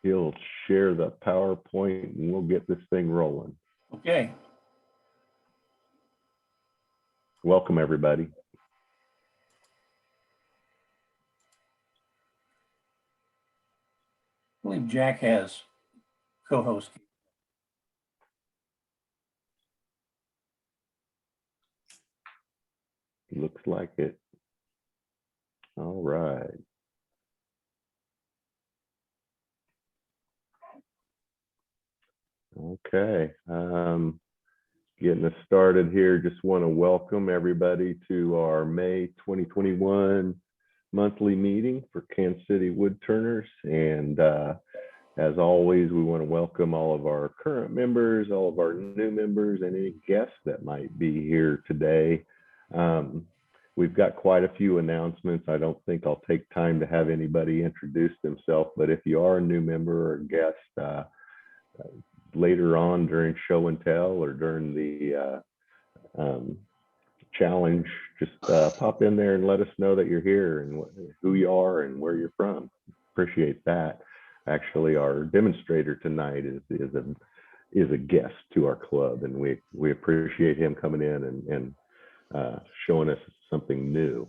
He'll share the PowerPoint and we'll get this thing rolling. Okay. Welcome, everybody. I believe Jack has co-host. Looks like it. All right. Okay. Getting us started here. Just want to welcome everybody to our May 2021 monthly meeting for Kansas City Woodturners. And as always, we want to welcome all of our current members, all of our new members, and any guests that might be here today. We've got quite a few announcements. I don't think I'll take time to have anybody introduce themselves, but if you are a new member or guest, later on during show and tell or during the challenge, just pop in there and let us know that you're here and who you are and where you're from. Appreciate that. Actually, our demonstrator tonight is a guest to our club, and we appreciate him coming in and showing us something new.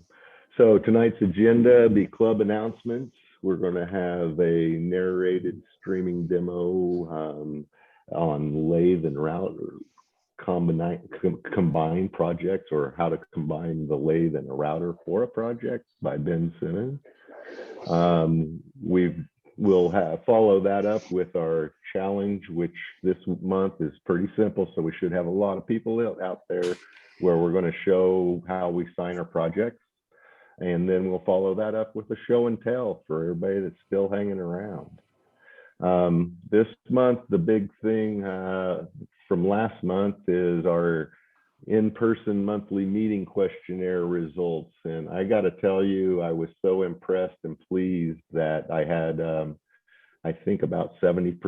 So tonight's agenda, the club announcements. We're going to have a narrated streaming demo on lathe and router combine projects, or how to combine the lathe and a router for a project by Ben Simmons. We'll follow that up with our challenge, which this month is pretty simple. So we should have a lot of people out there where we're going to show how we sign our projects. And then we'll follow that up with a show and tell for everybody that's still hanging around. This month, the big thing from last month is our in-person monthly meeting questionnaire results. And I got to tell you, I was so impressed and pleased that I had, I think about 70%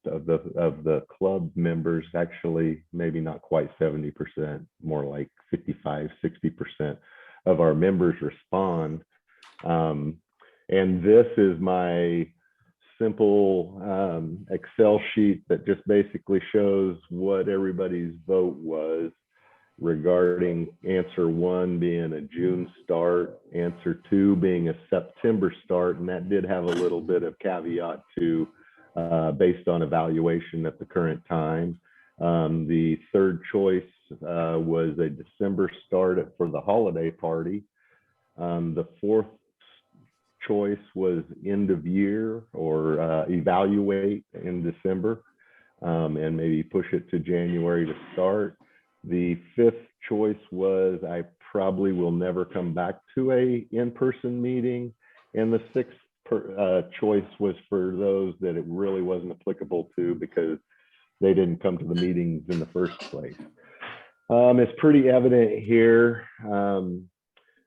of the club members, actually, maybe not quite 70%, more like 55, 60% of our members respond. And this is my simple Excel sheet that just basically shows what everybody's vote was regarding answer 1 being a June start, answer 2 being a September start, and that did have a little bit of caveat to based on evaluation at the current time. The third choice was a December start for the holiday party. The fourth choice was end of year, or evaluate in December and maybe push it to January to start. The fifth choice was I probably will never come back to a in-person meeting. And the sixth choice was for those that it really wasn't applicable to because they didn't come to the meetings in the first place. It's pretty evident here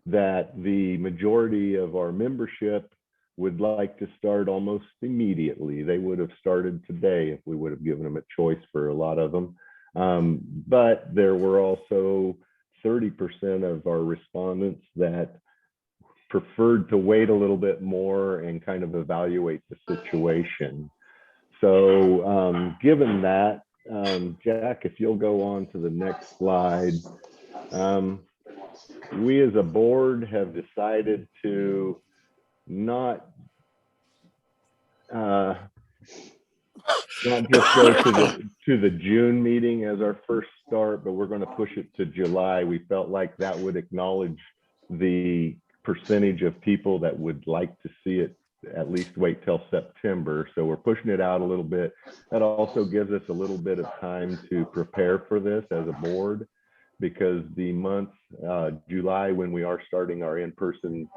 that the majority of our membership would like to start almost immediately. They would have started today if we would have given them a choice for a lot of them. But there were also 30% of our respondents that preferred to wait a little bit more and kind of evaluate the situation. So given that, Jack, if you'll go on to the next slide. We as a board have decided to not just go to the June meeting as our first start, but we're going to push it to July. We felt like that would acknowledge the percentage of people that would like to see it at least wait till September. So we're pushing it out a little bit. That also gives us a little bit of time to prepare for this as a board, because the month July, when we are starting our in-person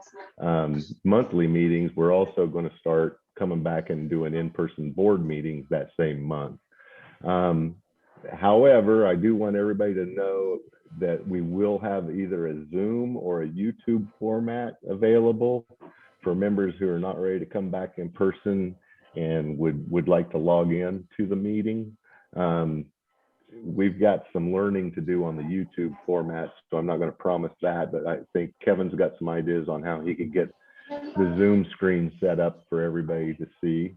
monthly meetings, we're also going to start coming back and doing in-person board meetings that same month. However, I do want everybody to know that we will have either a Zoom or a YouTube format available for members who are not ready to come back in person and would like to log in to the meeting. We've got some learning to do on the YouTube format, so I'm not going to promise that, but I think Kevin's got some ideas on how he can get the Zoom screen set up for everybody to see.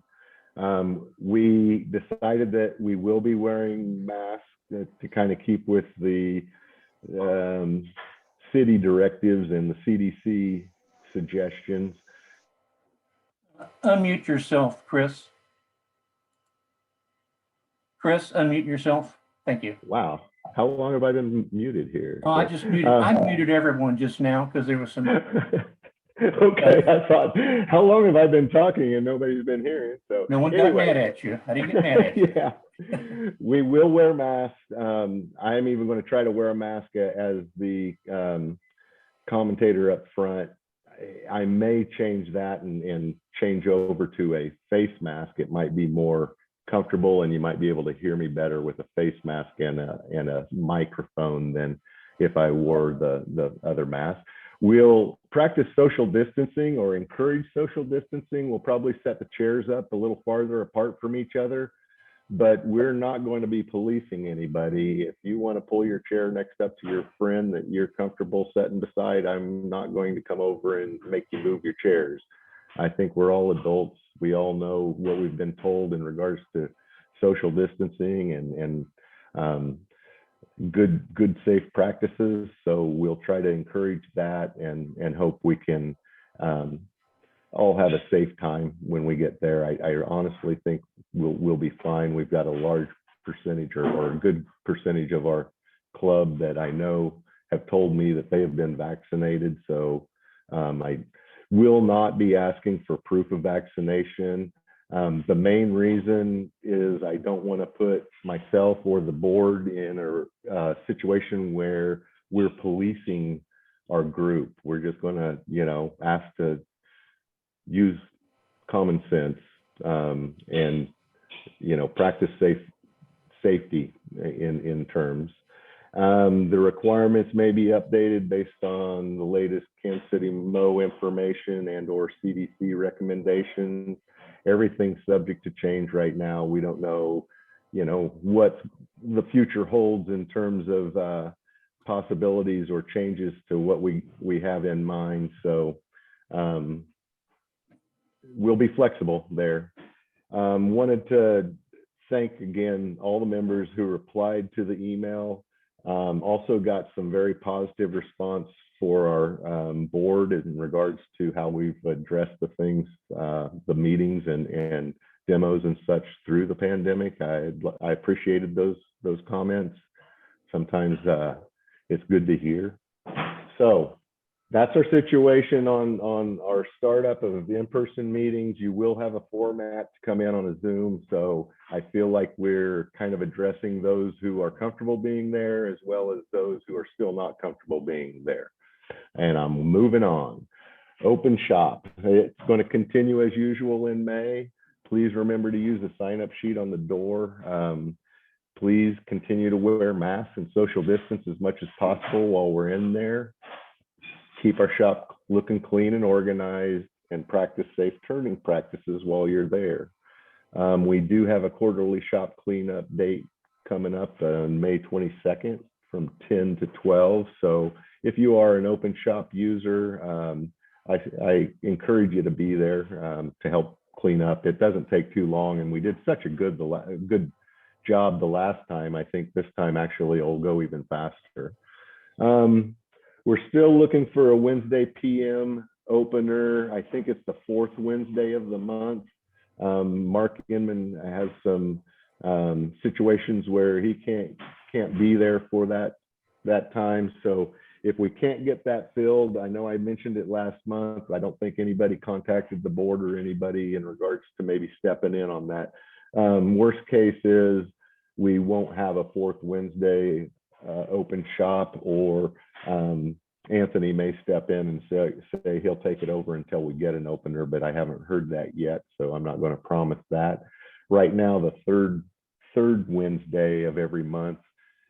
We decided that we will be wearing masks to kind of keep with the city directives and the CDC suggestions. Unmute yourself, Chris. Chris, unmute yourself. Thank you. Wow. How long have I been muted here? Oh, I just muted. I muted everyone just now because there was some. Okay, I thought, how long have I been talking and nobody's been hearing? So No one got mad at you. I didn't get mad at you. Yeah, we will wear masks. I'm even going to try to wear a mask as the commentator up front. I may change that and change over to a face mask. It might be more comfortable and you might be able to hear me better with a face mask and a microphone than if I wore the other mask. We'll practice social distancing or encourage social distancing. We'll probably set the chairs up a little farther apart from each other, but we're not going to be policing anybody. If you want to pull your chair next up to your friend that you're comfortable sitting beside, I'm not going to come over and make you move your chairs. I think we're all adults. We all know what we've been told in regards to social distancing and good safe practices. So we'll try to encourage that and hope we can all have a safe time when we get there. I honestly think we'll be fine. We've got a large percentage or a good percentage of our club that I know have told me that they have been vaccinated. So I will not be asking for proof of vaccination. The main reason is I don't want to put myself or the board in a situation where we're policing our group. We're just going to, ask to use common sense and, practice safety in terms. The requirements may be updated based on the latest Kansas City Mo information and or CDC recommendations. Everything's subject to change right now. We don't know, what the future holds in terms of possibilities or changes to what we have in mind. So we'll be flexible there. Wanted to thank again all the members who replied to the email. Also got some very positive response for our board in regards to how we've addressed the things, the meetings and demos and such through the pandemic. I appreciated those comments. Sometimes it's good to hear. So that's our situation on our startup of in-person meetings. You will have a format to come in on a Zoom. So I feel like we're kind of addressing those who are comfortable being there as well as those who are still not comfortable being there. And I'm moving on. Open shop. It's going to continue as usual in May. Please remember to use the sign-up sheet on the door. Please continue to wear masks and social distance as much as possible while we're in there. Keep our shop looking clean and organized and practice safe turning practices while you're there. We do have a quarterly shop cleanup date coming up on May 22nd from 10 to 12. So if you are an open shop user, I encourage you to be there to help clean up. It doesn't take too long, and we did such a good job the last time. I think this time actually it'll go even faster. We're still looking for a Wednesday PM opener. I think it's the fourth Wednesday of the month. Mark Inman has some situations where he can't be there for that time. So if we can't get that filled, I know I mentioned it last month. I don't think anybody contacted the board or anybody in regards to maybe stepping in on that. Worst case is we won't have a fourth Wednesday open shop, or Anthony may step in and say he'll take it over until we get an opener, but I haven't heard that yet, so I'm not going to promise that. Right now, the third Wednesday of every month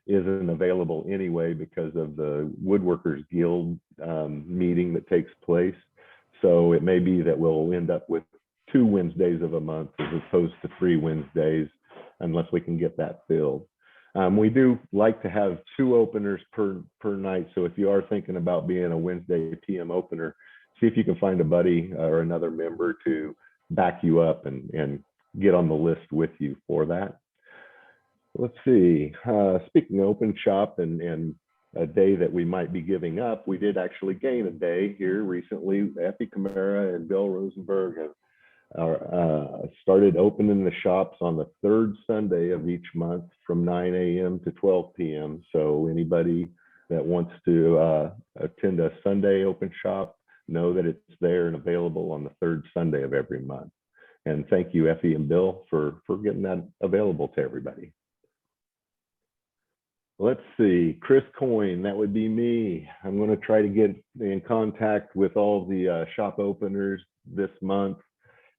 isn't available anyway because of the Woodworkers Guild meeting that takes place. So it may be that we'll end up with 2 Wednesdays of a month as opposed to 3 Wednesdays, unless we can get that filled. We do like to have 2 openers per night. So if you are thinking about being a Wednesday PM opener, see if you can find a buddy or another member to back you up and get on the list with you for that. Let's see, speaking of open shop and a day that we might be giving up, we did actually gain a day here recently. Effie Camara and Bill Rosenberg have started opening the shops on the third Sunday of each month from 9 a.m. to 12 p.m. So anybody that wants to attend a Sunday open shop, know that it's there and available on the third Sunday of every month. And thank you, Effie and Bill, for getting that available to everybody. Let's see, Chris Coyne, that would be me. I'm going to try to get in contact with all the shop openers this month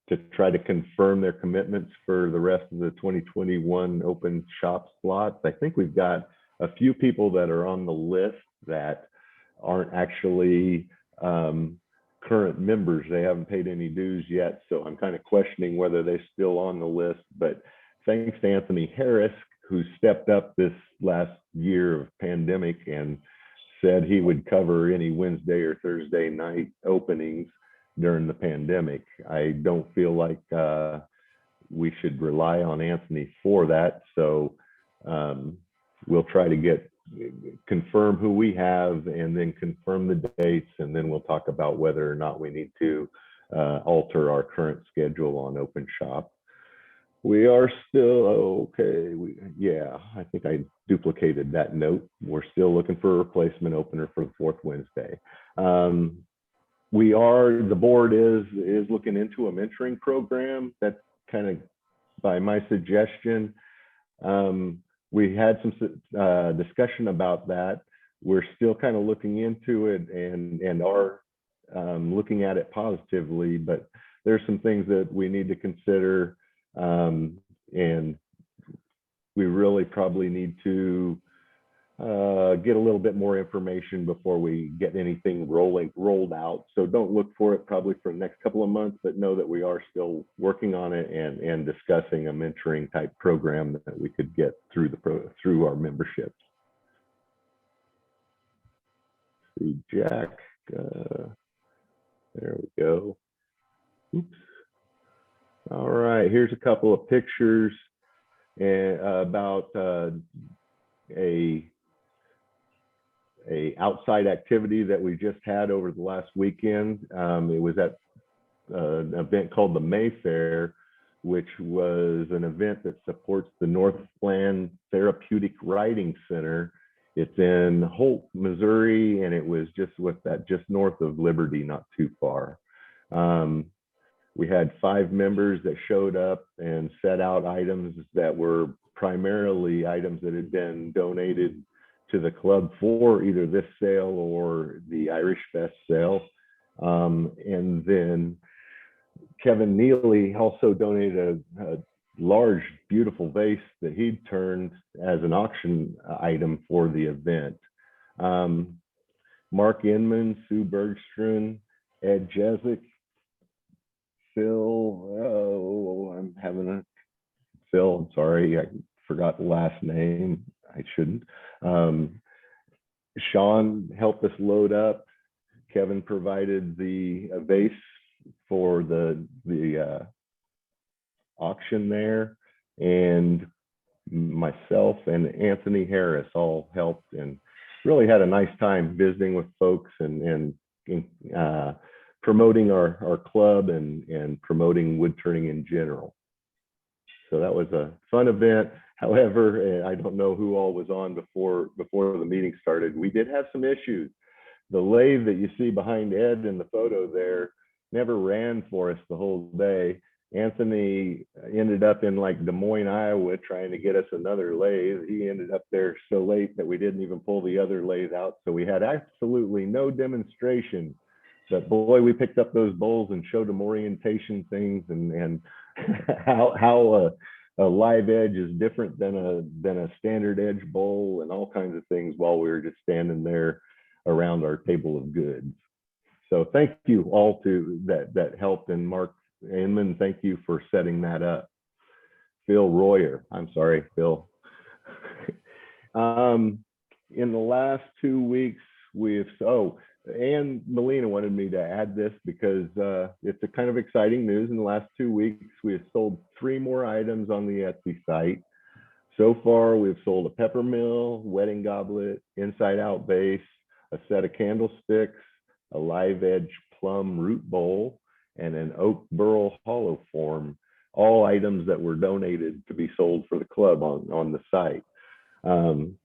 to try to confirm their commitments for the rest of the 2021 open shop slots. I think we've got a few people that are on the list that aren't actually current members. They haven't paid any dues yet, so I'm kind of questioning whether they're still on the list. But thanks to Anthony Harris, who stepped up this last year of pandemic and said he would cover any Wednesday or Thursday night openings during the pandemic. I don't feel like we should rely on Anthony for that. So we'll try to confirm who we have and then confirm the dates. And then we'll talk about whether or not we need to alter our current schedule on open shop. We are still, okay, yeah, I think I duplicated that note. We're still looking for a replacement opener for the fourth Wednesday. The board is looking into a mentoring program. That's kind of by my suggestion. We had some discussion about that. We're still kind of looking into it and are looking at it positively, but there's some things that we need to consider, and we really probably need to get a little bit more information before we get anything rolled out. So don't look for it probably for the next couple of months, but know that we are still working on it and discussing a mentoring type program that we could get through our memberships. See, Jack, there we go. Oops. All right, here's a couple of pictures about a outside activity that we just had over the last weekend. It was at an event called the May Fair, which was an event that supports the Northland Therapeutic Riding Center. It's in Holt, Missouri, and it was just north of Liberty, not too far. We had 5 members that showed up and set out items that were primarily items that had been donated to the club for either this sale or the Irish Fest sale. And then Kevin Neely also donated a large, beautiful vase that he'd turned as an auction item for the event. Mark Inman, Sue Bergstrand, Ed Jezik, Phil, I'm sorry, I forgot the last name. I shouldn't. Sean helped us load up. Kevin provided the vase for the auction there, and myself and Anthony Harris all helped and really had a nice time visiting with folks and promoting our club and promoting wood turning in general. So that was a fun event. However, I don't know who all was on before the meeting started. We did have some issues. The lathe that you see behind Ed in the photo there never ran for us the whole day. Anthony ended up in like Des Moines, Iowa, trying to get us another lathe. He ended up there so late that we didn't even pull the other lathe out. So we had absolutely no demonstration. But boy, we picked up those bowls and showed them orientation things and how a live edge is different than a standard edge bowl and all kinds of things while we were just standing there around our table of goods. So thank you all that helped, and Mark Inman, thank you for setting that up. Phil Royer, I'm sorry, Phil. In the last 2 weeks, and Melina wanted me to add this because it's a kind of exciting news. In the last 2 weeks, we have sold 3 more items on the Etsy site. So far, we've sold a pepper mill, wedding goblet, inside out vase, a set of candlesticks, a live edge plum root bowl, and an oak burl hollow form, all items that were donated to be sold for the club on the site.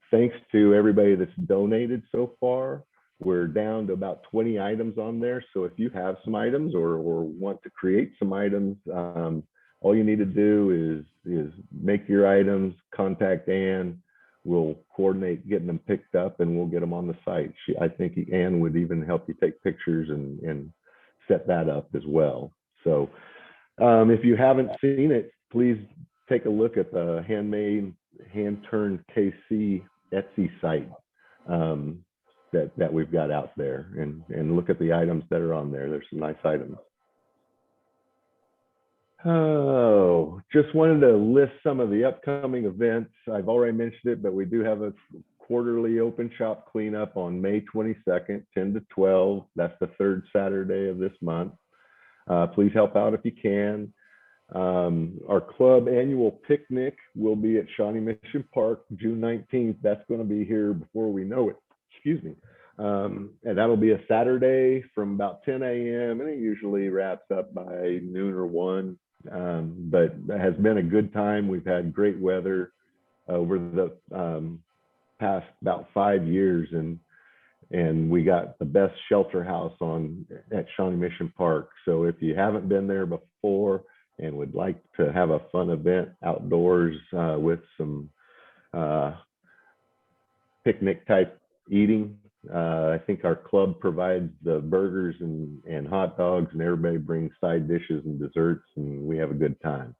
Thanks to everybody that's donated so far. We're down to about 20 items on there. So if you have some items or want to create some items, all you need to do is make your items, contact Ann. We'll coordinate getting them picked up and we'll get them on the site. I think Ann would even help you take pictures and set that up as well. So if you haven't seen it, please take a look at the handmade, hand-turned KC Etsy site that we've got out there, and look at the items that are on there. There's some nice items. Oh, just wanted to list some of the upcoming events. I've already mentioned it, but we do have a quarterly open shop cleanup on May 22nd, 10 to 12. That's the 3rd Saturday of this month. Please help out if you can. Our club annual picnic will be at Shawnee Mission Park, June 19th. That's going to be here before we know it. Excuse me. And that'll be a Saturday from about 10 a.m. and it usually wraps up by noon or 1. But it has been a good time. We've had great weather over the past about 5 years, and we got the best shelter house at Shawnee Mission Park. So if you haven't been there before and would like to have a fun event outdoors with some picnic type eating, I think our club provides the burgers and hot dogs, and everybody brings side dishes and desserts, and we have a good time.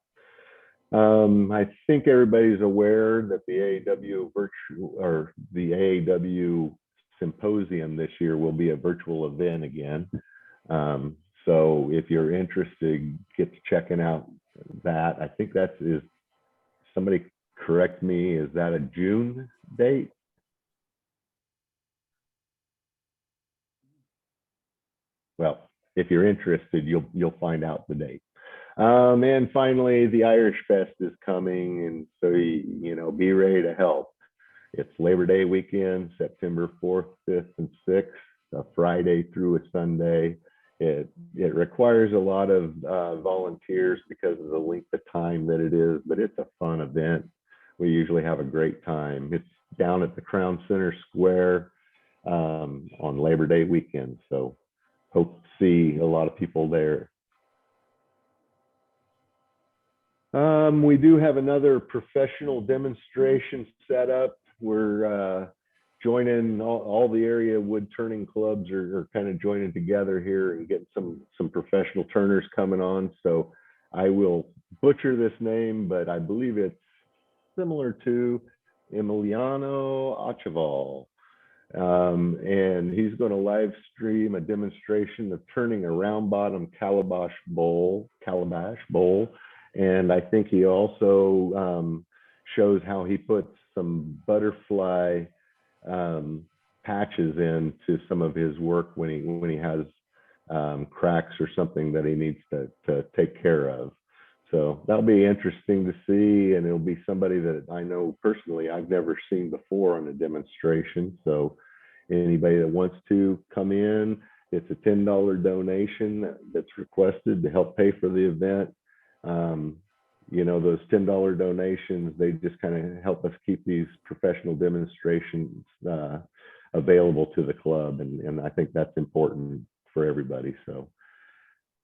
I think everybody's aware that the AAW symposium this year will be a virtual event again. So if you're interested, get to checking out that. I think is somebody correct me, is that a June date? Well, if you're interested, you'll find out the date. And finally, the Irish Fest is coming, and so be ready to help. It's Labor Day weekend, September 4th, 5th, and 6th, a Friday through a Sunday. It requires a lot of volunteers because of the length of time that it is, but it's a fun event. We usually have a great time. It's down at the Crown Center Square on Labor Day weekend, so hope to see a lot of people there. We do have another professional demonstration set up. We're joining all the area wood turning clubs are kind of joining together here and getting some professional turners coming on. So I will butcher this name, but I believe it's similar to Emiliano Acheval. And he's going to live stream a demonstration of turning a round bottom calabash bowl. And I think he also shows how he puts some butterfly patches into some of his work when he has cracks or something that he needs to take care of. So that'll be interesting to see, and it'll be somebody that I know personally I've never seen before on a demonstration. So anybody that wants to come in, it's a $10 donation that's requested to help pay for the event. Those $10 donations, they just kind of help us keep these professional demonstrations available to the club, and I think that's important for everybody. So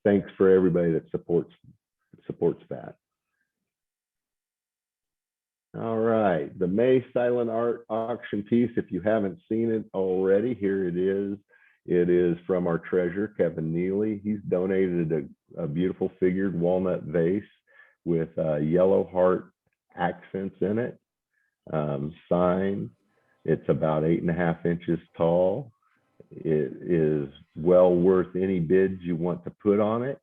thanks for everybody that supports that. All right, the May silent art auction piece, if you haven't seen it already, here it is. It is from our treasurer, Kevin Neely. He's donated a beautiful figured walnut vase with yellow heart accents in it, signed. It's about 8.5 inches tall. It is well worth any bids you want to put on it.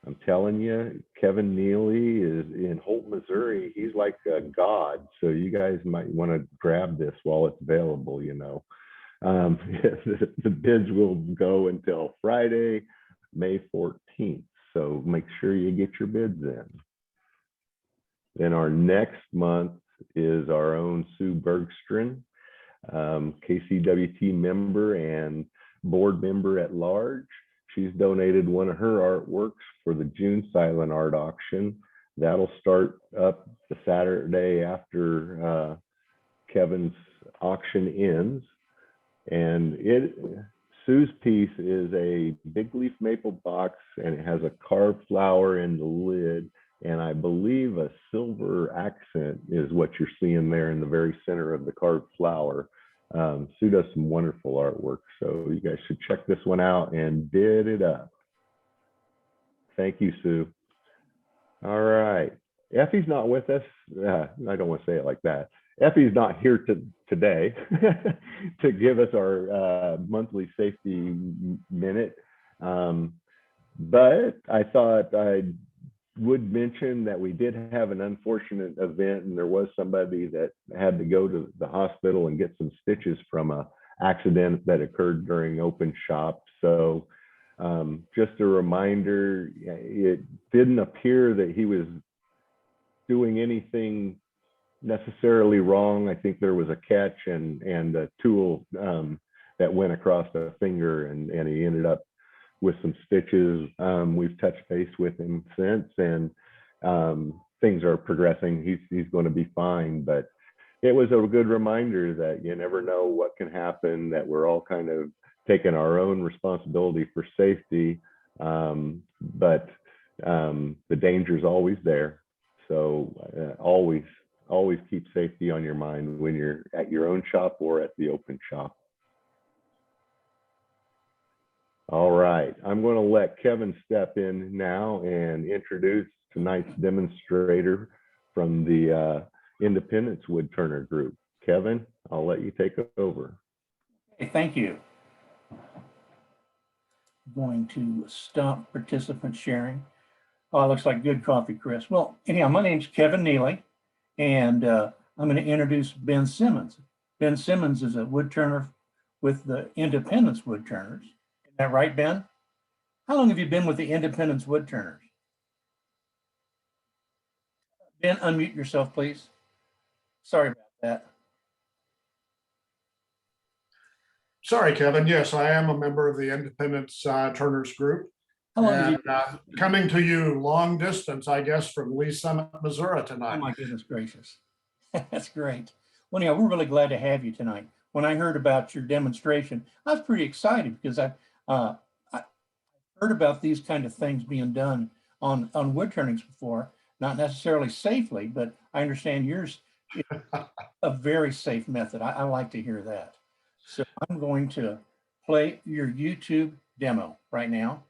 I'm telling you, Kevin Neely is in Holt, Missouri. He's like a god. So you guys might want to grab this while it's available, The bids will go until Friday, May 14th. So make sure you get your bids in. Then our next month is our own Sue Bergstrom, KCWT member and board member at large. She's donated one of her artworks for the June silent art auction. That'll start up the Saturday after Kevin's auction ends. And Sue's piece is a big leaf maple box, and it has a carved flower in the lid. And I believe a silver accent is what you're seeing there in the very center of the carved flower. Sue does some wonderful artwork, so you guys should check this one out and bid it up. Thank you, Sue. All right, Effie's not with us. I don't want to say it like that. Effie's not here today to give us our monthly safety minute, but I thought I would mention that we did have an unfortunate event, and there was somebody that had to go to the hospital and get some stitches from an accident that occurred during open shop. So just a reminder, it didn't appear that he was doing anything necessarily wrong. I think there was a catch and a tool that went across the finger, and he ended up with some stitches. We've touched base with him since, and things are progressing. He's going to be fine, but it was a good reminder that you never know what can happen, that we're all kind of taking our own responsibility for safety, but the danger is always there. So always keep safety on your mind when you're at your own shop or at the open shop. All right, I'm going to let Kevin step in now and introduce tonight's demonstrator from the Independence Woodturner Group. Kevin, I'll let you take over. Okay, thank you. I'm going to stop participant sharing. Oh, it looks like good coffee, Chris. Well, anyhow, my name's Kevin Neely, and I'm going to introduce Ben Simmons. Ben Simmons is a woodturner with the Independence Woodturners. Is that right, Ben? How long have you been with the Independence Woodturners? Ben, unmute yourself, please. Sorry about that. Sorry, Kevin. Yes, I am a member of the Independence Turners Group. How long have you coming to you long distance, I guess, from Lee Summit, Missouri tonight. Oh my goodness gracious. That's great. Well, anyhow, we're really glad to have you tonight. When I heard about your demonstration, I was pretty excited because I heard about these kind of things being done on wood turnings before, not necessarily safely, but I understand yours is a very safe method. I like to hear that. So I'm going to play your YouTube demo right now.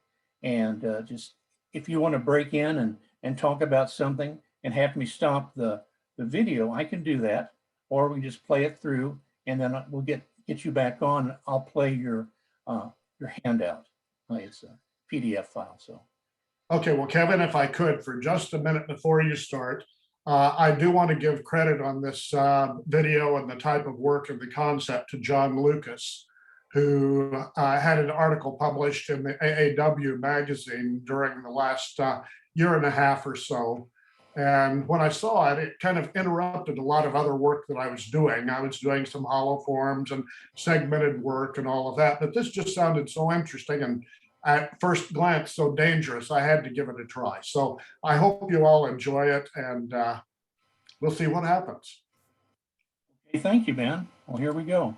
And just if you want to break in and talk about something and have me stop the video, I can do that. Or we just play it through, and then we'll get you back on. I'll play your handout. It's a PDF file. So. Okay, well, Kevin, if I could, for just a minute before you start, I do want to give credit on this video and the type of work and the concept to John Lucas, who had an article published in the AAW magazine during the last year and a half or so. And when I saw it, it kind of interrupted a lot of other work that I was doing. I was doing some hollow forms and segmented work and all of that, but this just sounded so interesting and at first glance so dangerous, I had to give it a try. So I hope you all enjoy it, and we'll see what happens. Okay, thank you, Ben. Well, here we go.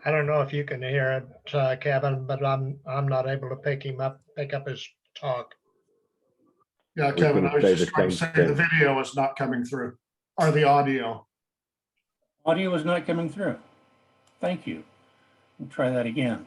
I don't know if you can hear it, Kevin, but I'm not able to pick up his talk. Yeah, was Kevin, gonna I was say just the trying to same say the thing. video is not coming through, or the audio. Audio is not coming through. Thank you. We'll try that again.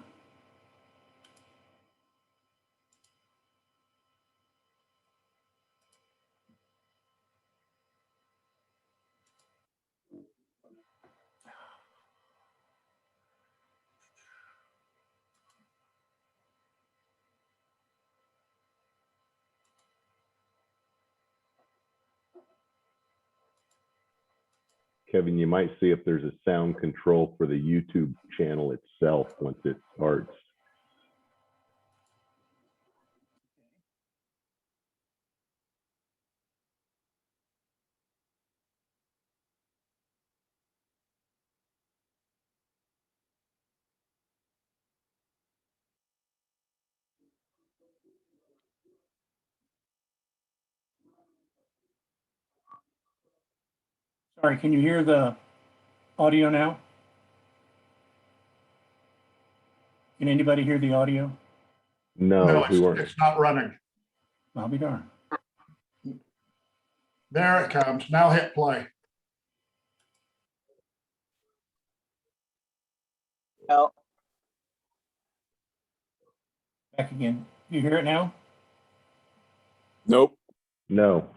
Kevin, you might see if there's a sound control for the YouTube channel itself once it starts. Sorry, can you hear the audio now? Can anybody hear the audio? No, No, we weren't. it's not running. I'll be darned. There it comes. Now hit play. No, Back again. You hear it now? Nope. No.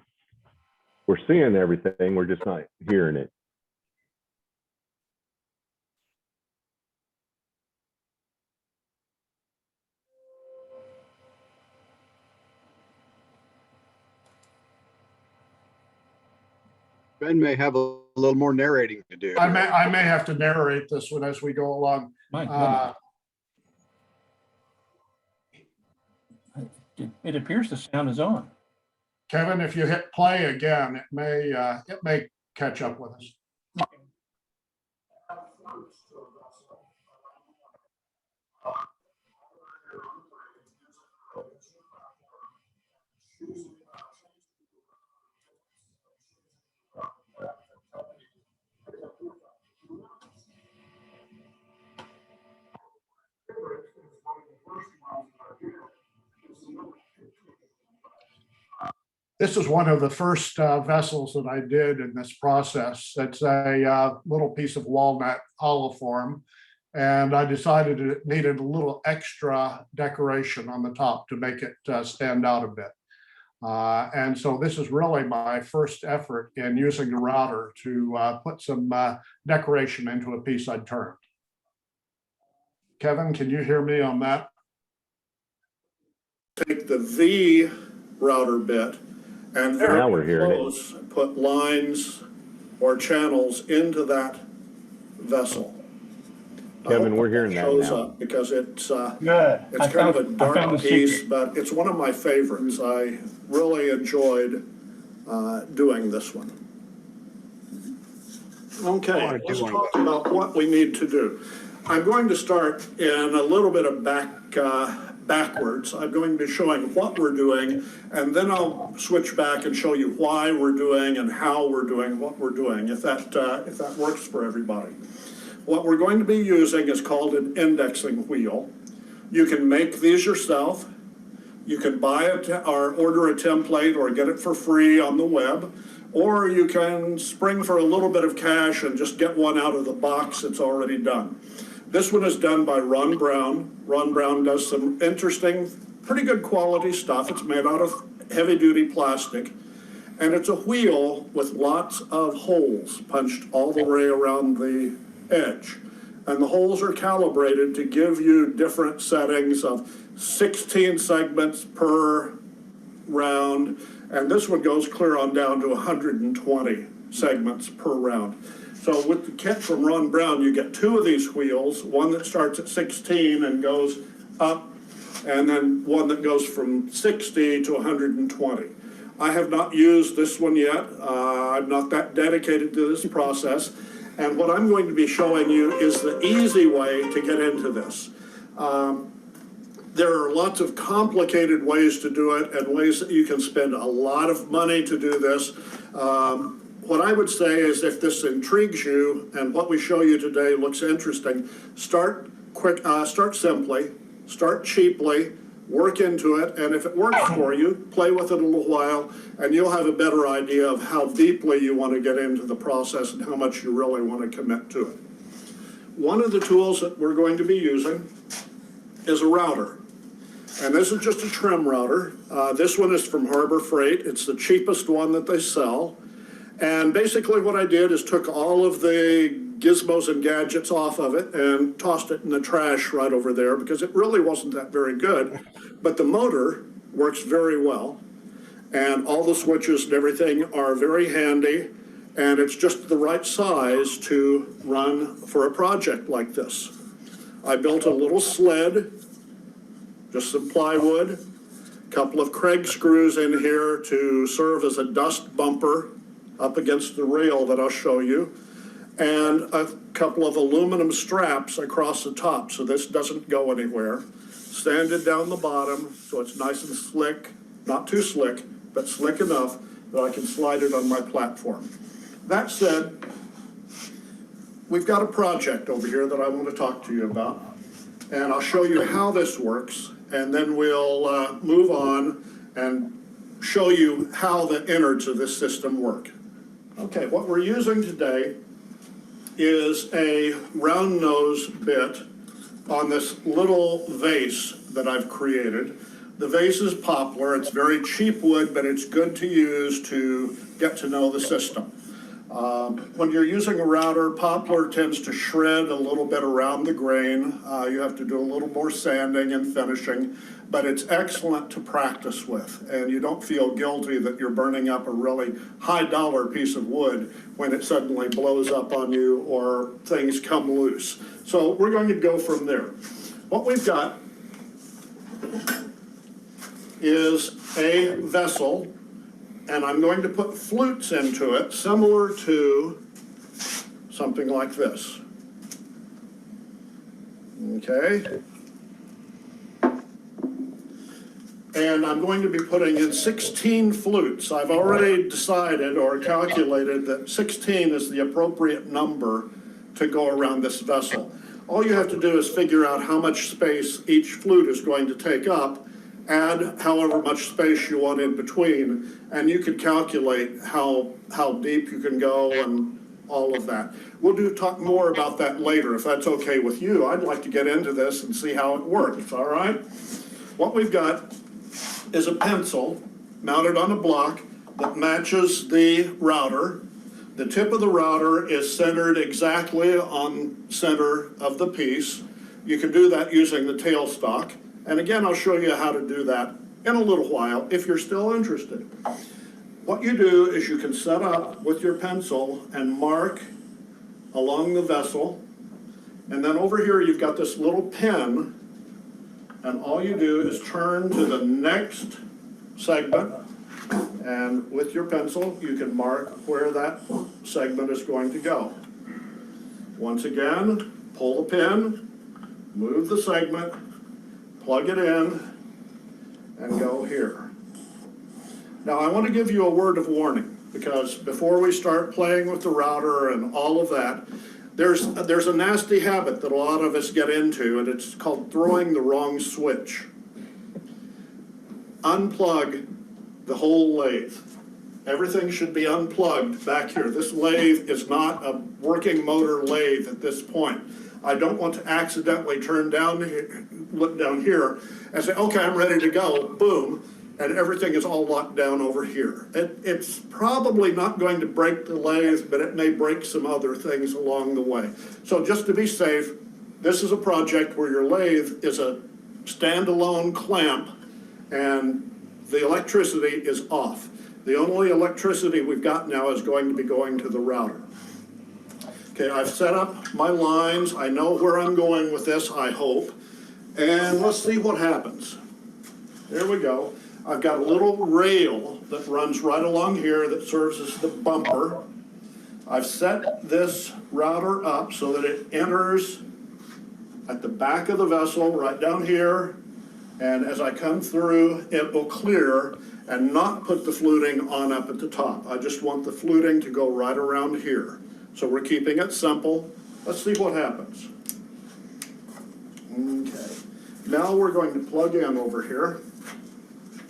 We're seeing everything, we're just not hearing it. Ben may have a little more narrating to do. I may have to narrate this one as we go along. My Uh, goodness. It appears the sound is on. Kevin, if you hit play again, it may catch up with us. This is one of the first vessels that I did in this process. It's a little piece of walnut hollow form. And I decided it needed a little extra decoration on the top to make it stand out a bit. And so this is really my first effort in using the router to put some decoration into a piece I'd turned. Kevin, can you hear me on that? Take the V router bit and Now we're hearing it. put lines or channels into that vessel. Kevin, we're hearing that Shows now. up because it's Good. it's kind of a I found dark the piece, secret. but it's one of my favorites. I really enjoyed doing this one. Okay, let's talk about what we need to do. I'm going to start in a little bit of backwards. I'm going to be showing what we're doing, and then I'll switch back and show you why we're doing and how we're doing what we're doing, if that works for everybody. What we're going to be using is called an indexing wheel. You can make these yourself. You can buy it or order a template or get it for free on the web, or you can spring for a little bit of cash and just get one out of the box that's already done. This one is done by Ron Brown. Ron Brown does some interesting, pretty good quality stuff. It's made out of heavy-duty plastic, and it's a wheel with lots of holes punched all the way around the edge. And the holes are calibrated to give you different settings of 16 segments per round, and this one goes clear on down to 120 segments per round. So with the kit from Ron Brown, you get two of these wheels, one that starts at 16 and goes up, and then one that goes from 60 to 120. I have not used this one yet. I'm not that dedicated to this process. And what I'm going to be showing you is the easy way to get into this. There are lots of complicated ways to do it and ways that you can spend a lot of money to do this. what I would say is if this intrigues you and what we show you today looks interesting, start simply, start cheaply, work into it, and if it works for you, play with it a little while, and you'll have a better idea of how deeply you want to get into the process and how much you really want to commit to it. One of the tools that we're going to be using is a router. And this is just a trim router. This one is from Harbor Freight. It's the cheapest one that they sell. And basically what I did is took all of the gizmos and gadgets off of it and tossed it in the trash right over there because it really wasn't that very good. But the motor works very well. And all the switches and everything are very handy. And it's just the right size to run for a project like this. I built a little sled, just some plywood, a couple of Craig screws in here to serve as a dust bumper up against the rail that I'll show you, and a couple of aluminum straps across the top so this doesn't go anywhere. Sanded down the bottom so it's nice and slick, not too slick, but slick enough that I can slide it on my platform. That said, we've got a project over here that I want to talk to you about, and I'll show you how this works, and then we'll move on and show you how the innards of this system work. Okay, what we're using today is a round nose bit on this little vase that I've created. The vase is poplar. It's very cheap wood, but it's good to use to get to know the system. When you're using a router, poplar tends to shred a little bit around the grain. You have to do a little more sanding and finishing, but it's excellent to practice with, and you don't feel guilty that you're burning up a really high dollar piece of wood when it suddenly blows up on you or things come loose. So we're going to go from there. What we've got is a vessel, and I'm going to put flutes into it similar to something like this. Okay. And I'm going to be putting in 16 flutes. I've already decided or calculated that 16 is the appropriate number to go around this vessel. All you have to do is figure out how much space each flute is going to take up, add however much space you want in between, and you can calculate how deep you can go and all of that. We'll talk more about that later if that's okay with you. I'd like to get into this and see how it works, all right? What we've got is a pencil mounted on a block that matches the router. The tip of the router is centered exactly on center of the piece. You can do that using the tailstock. And again, I'll show you how to do that in a little while if you're still interested. What you do is you can set up with your pencil and mark along the vessel. And then over here, you've got this little pin. And all you do is turn to the next segment, and with your pencil, you can mark where that segment is going to go. Once again, pull the pin, move the segment, plug it in, and go here. Now, I want to give you a word of warning, because before we start playing with the router and all of that, there's a nasty habit that a lot of us get into, and it's called throwing the wrong switch. Unplug the whole lathe. Everything should be unplugged back here. This lathe is not a working motor lathe at this point. I don't want to accidentally look down here and say, okay, I'm ready to go, boom, and everything is all locked down over here. It's probably not going to break the lathe, but it may break some other things along the way. So just to be safe, this is a project where your lathe is a standalone clamp and the electricity is off. The only electricity we've got now is going to be going to the router. Okay, I've set up my lines. I know where I'm going with this, I hope. And let's see what happens. There we go. I've got a little rail that runs right along here that serves as the bumper. I've set this router up so that it enters at the back of the vessel right down here And as I come through, it will clear and not put the fluting on up at the top. I just want the fluting to go right around here. So we're keeping it simple. Let's see what happens. Okay, now we're going to plug in over here.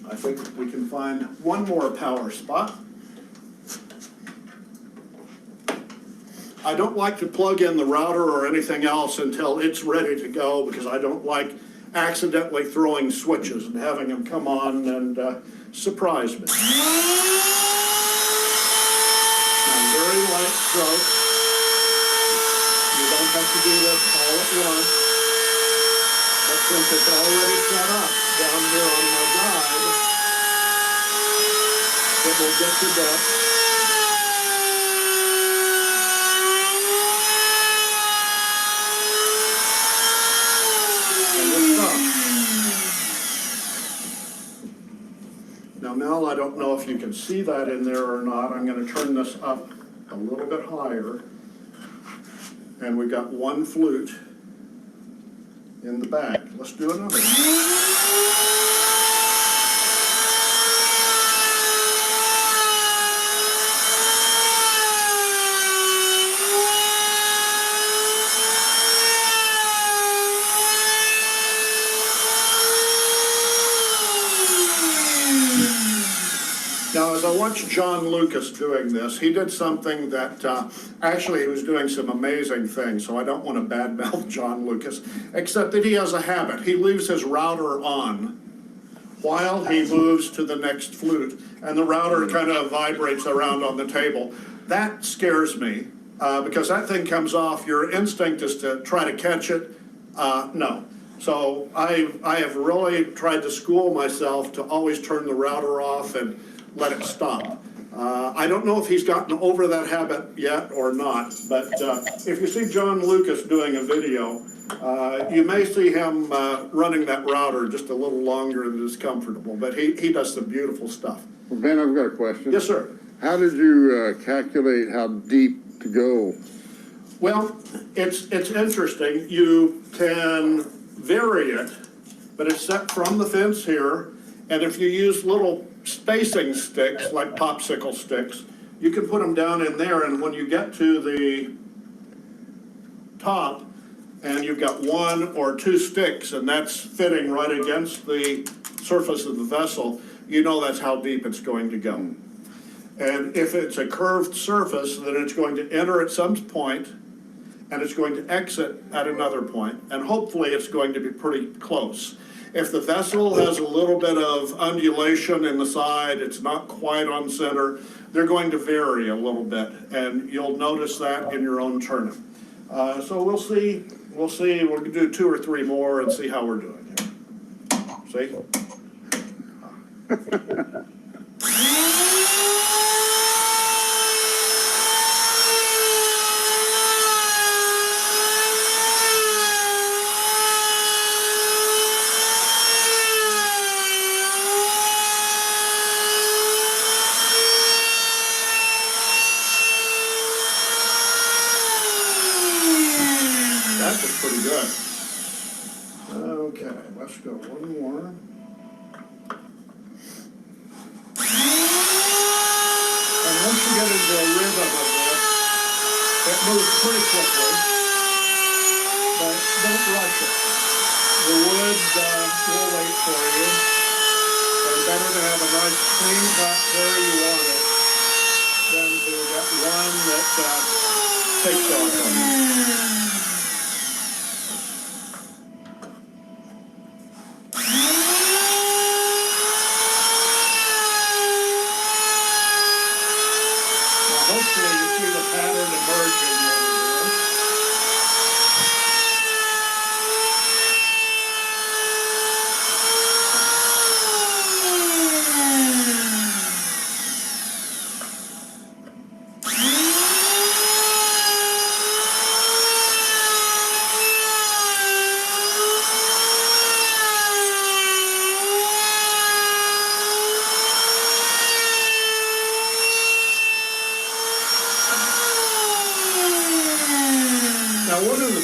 I think we can find one more power spot. I don't like to plug in the router or anything else until it's ready to go, because I don't like accidentally throwing switches and having them come on and surprise me. Now, very light stroke. You don't have to do this all at once. But since it's already set up down here on my guide, it will get to depth. Now, Mel, I don't know if you can see that in there or not. I'm going to turn this up a little bit higher. And we've got one flute in the back. Let's do another. Now, as I watched John Lucas doing this, he did something that actually he was doing some amazing things, so I don't want to badmouth John Lucas, except that he has a habit. He leaves his router on while he moves to the next flute, and the router kind of vibrates around on the table. That scares me, because that thing comes off. Your instinct is to try to catch it. No. So I have really tried to school myself to always turn the router off and let it stop. I don't know if he's gotten over that habit yet or not, but if you see John Lucas doing a video, you may see him running that router just a little longer than is comfortable, but he does some beautiful stuff. Well, Ben, I've got a question. Yes, sir. How did you calculate how deep to go? Well, it's interesting. You can vary it, but it's set from the fence here, and if you use little spacing sticks, like popsicle sticks, you can put them down in there, and when you get to the top and you've got one or two sticks and that's fitting right against the surface of the vessel, you know that's how deep it's going to go. And if it's a curved surface, then it's going to enter at some point and it's going to exit at another point, and hopefully it's going to be pretty close. If the vessel has a little bit of undulation in the side, it's not quite on center, they're going to vary a little bit, and you'll notice that in your own turning. So we'll see, we're gonna do 2 or 3 more and see how we're doing here. See? That was pretty good. Okay, let's go one more. And once you get into a rhythm of this, it moves pretty quickly, but don't rush it. The wood will wait for you, and better to have a nice clean cut where you want it than to get one that takes off on you. Hopefully you see the pattern emerging over here.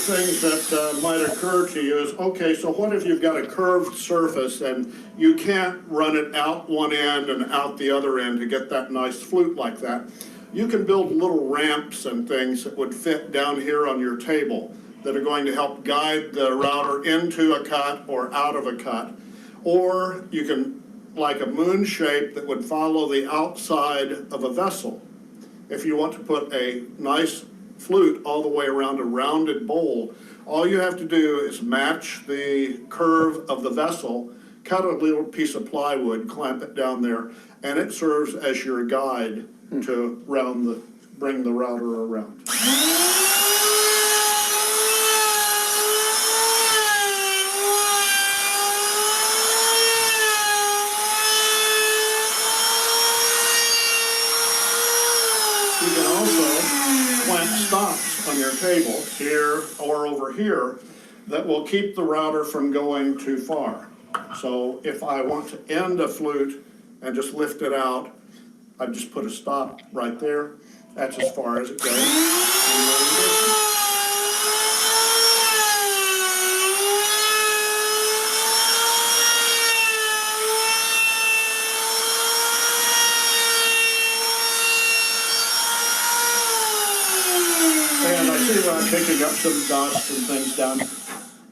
things that might occur to you is, okay, so what if you've got a curved surface and you can't run it out one end and out the other end to get that nice flute like that? You can build little ramps and things that would fit down here on your table that are going to help guide the router into a cut or out of a cut. Or you can, like a moon shape that would follow the outside of a vessel. If you want to put a nice flute all the way around a rounded bowl, all you have to do is match the curve of the vessel, cut a little piece of plywood, clamp it down there, and it serves as your guide to bring the router around. You can also plant stops on your table here or over here that will keep the router from going too far. So if I want to end a flute and just lift it out, I just put a stop right there. That's as far as it goes. And I see I'm picking up some dust and things down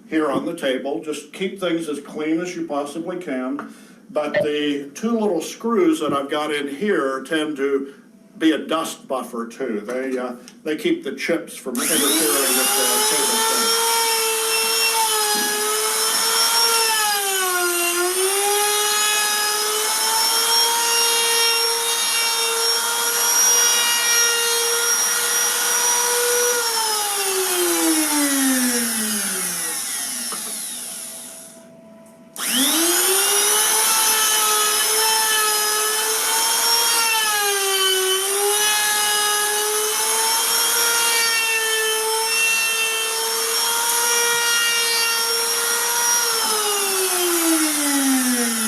here on the table. Just keep things as clean as you possibly can. But the two little screws that I've got in here tend to be a dust buffer too. They keep the chips from interfering with the table stand.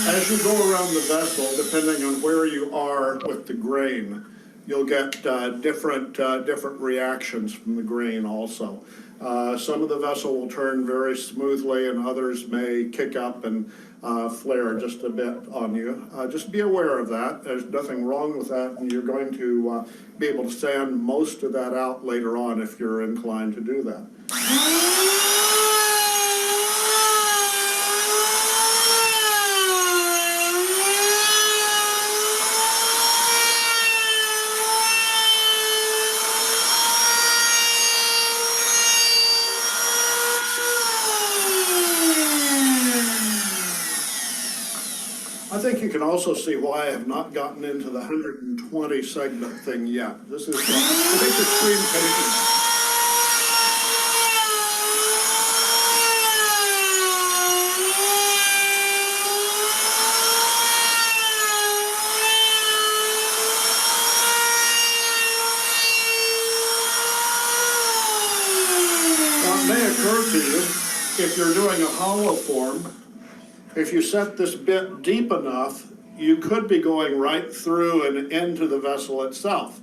As you go around the vessel, depending on where you are with the grain, you'll get different reactions from the grain also. Some of the vessel will turn very smoothly and others may kick up and flare just a bit on you. Just be aware of that. There's nothing wrong with that, and you're going to be able to sand most of that out later on if you're inclined to do that. I think you can also see why I have not gotten into the 120 segment thing yet. This is, it takes extreme patience. Now, it may occur to you, if you're doing a hollow form, if you set this bit deep enough, you could be going right through and into the vessel itself.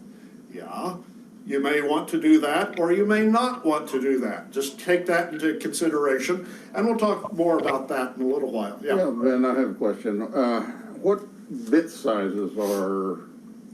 Yeah, you may want to do that, or you may not want to do that. Just take that into consideration, and we'll talk more about that in a little while. Yeah, Ben, I have a question. What bit sizes are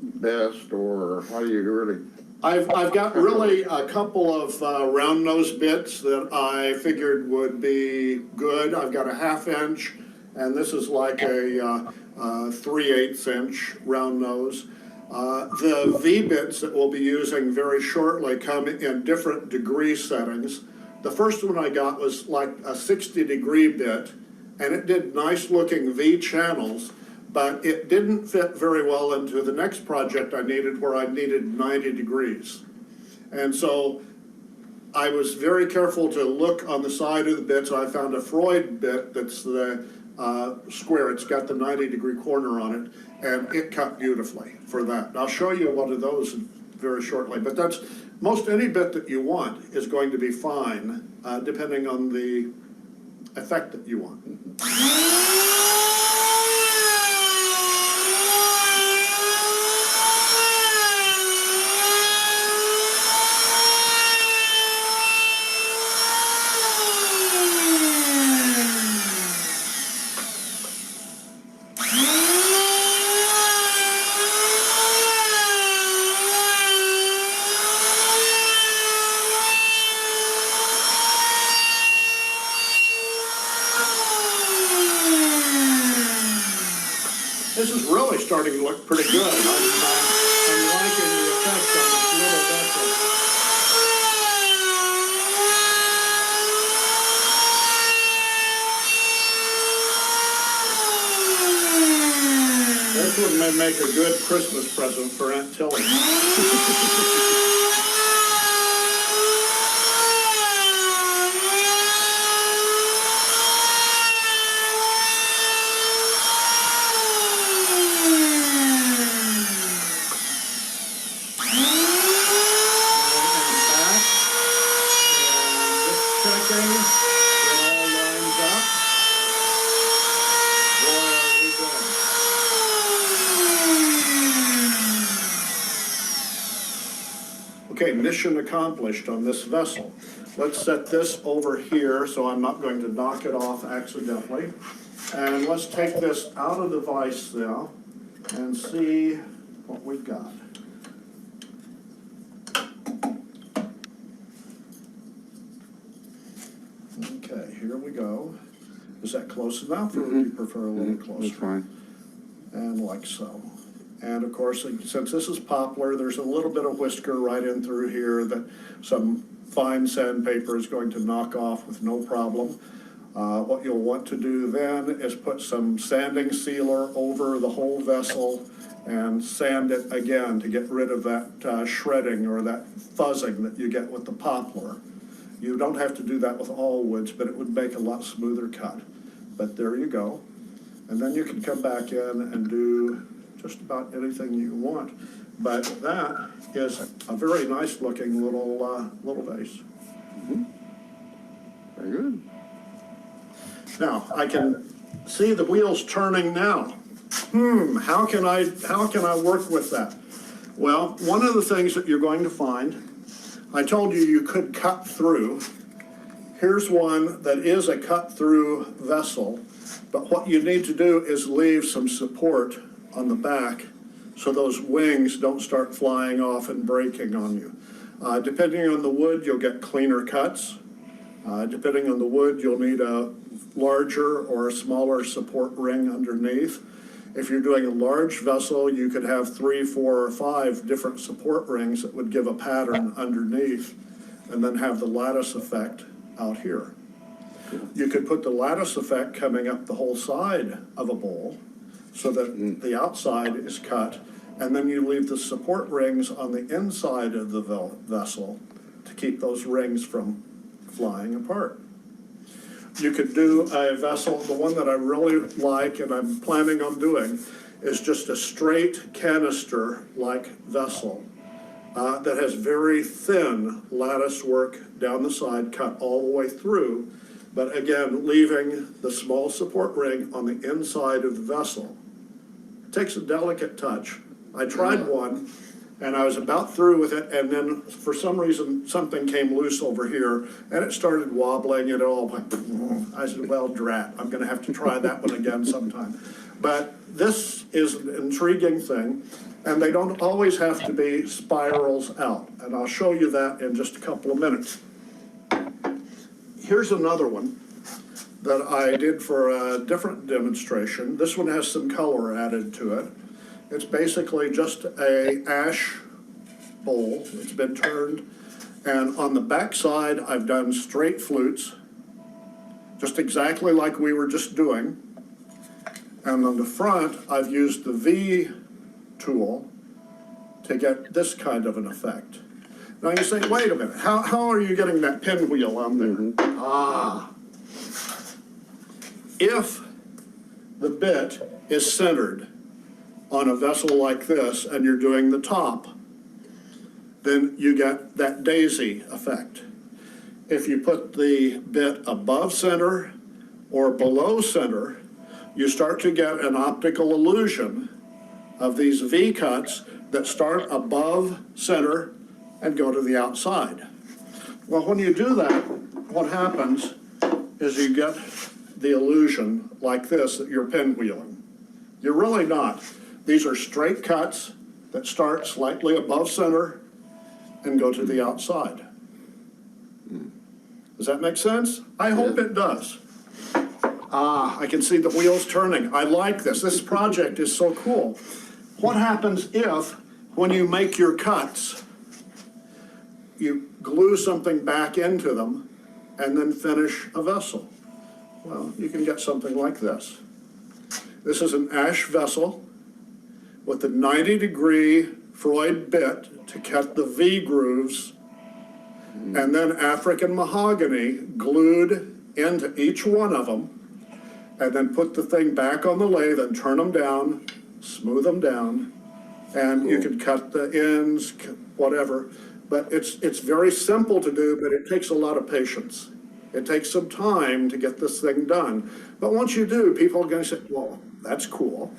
best, or how do you really? I've got really a couple of round nose bits that I figured would be good. I've got a 1/2 inch, and this is like a 3/8 inch round nose. The V bits that we'll be using very shortly come in different degree settings. The first one I got was like a 60-degree bit, and it did nice looking V channels, but it didn't fit very well into the next project I needed, where I needed 90 degrees. And so I was very careful to look on the side of the bit, so I found a Freud bit that's the square. It's got the 90-degree corner on it, and it cut beautifully for that. I'll show you one of those very shortly, but that's most any bit that you want is going to be fine, depending on the effect that you want. starting to look pretty good. I'm liking the effect on this little vessel. This one may make a good Christmas present for Aunt Tilly. Okay, mission accomplished on this vessel. Let's set this over here so I'm not going to knock it off accidentally. And let's take this out of the vise now and see what we've got. Okay, here we go. Is that close enough, or would you prefer a little closer? That's fine. And like so. And of course, since this is poplar, there's a little bit of whisker right in through here that some fine sandpaper is going to knock off with no problem. What you'll want to do then is put some sanding sealer over the whole vessel and sand it again to get rid of that shredding or that fuzzing that you get with the poplar. You don't have to do that with all woods, but it would make a lot smoother cut. But there you go. And then you can come back in and do just about anything you want. But that is a very nice looking little vase. Very good. Now, I can see the wheels turning now. How can I work with that? Well, one of the things that you're going to find, I told you could cut through. Here's one that is a cut through vessel, but what you need to do is leave some support on the back so those wings don't start flying off and breaking on you. Depending on the wood, you'll get cleaner cuts. Depending on the wood, you'll need a larger or a smaller support ring underneath. If you're doing a large vessel, you could have 3, 4, or 5 different support rings that would give a pattern underneath and then have the lattice effect out here. You could put the lattice effect coming up the whole side of a bowl so that the outside is cut, and then you leave the support rings on the inside of the vessel to keep those rings from flying apart. You could do a vessel, the one that I really like and I'm planning on doing is just a straight canister-like vessel that has very thin lattice work down the side, cut all the way through, but again, leaving the small support ring on the inside of the vessel. It takes a delicate touch. I tried one, and I was about through with it, and then for some reason, something came loose over here, and it started wobbling, and it all went, I said, well, drat, I'm gonna have to try that one again sometime. But this is an intriguing thing, and they don't always have to be spirals out, and I'll show you that in just a couple of minutes. Here's another one that I did for a different demonstration. This one has some color added to it. It's basically just a ash bowl. It's been turned. And on the back side, I've done straight flutes, just exactly like we were just doing. And on the front, I've used the V tool to get this kind of an effect. Now you say, wait a minute, how are you getting that pinwheel on there? If the bit is centered on a vessel like this and you're doing the top, then you get that daisy effect. If you put the bit above center or below center, you start to get an optical illusion of these V cuts that start above center and go to the outside. Well, when you do that, what happens is you get the illusion like this that you're pinwheeling. You're really not. These are straight cuts that start slightly above center and go to the outside. Does that make sense? I hope it does. I can see the wheels turning. I like this. This project is so cool. What happens if, when you make your cuts, you glue something back into them and then finish a vessel? Well, you can get something like this. This is an ash vessel with a 90-degree Freud bit to cut the V grooves, and then African mahogany glued into each one of them, and then put the thing back on the lathe and turn them down, smooth them down, and you can cut the ends, whatever. But it's very simple to do, but it takes a lot of patience. It takes some time to get this thing done. But once you do, people are going to say, well, that's cool.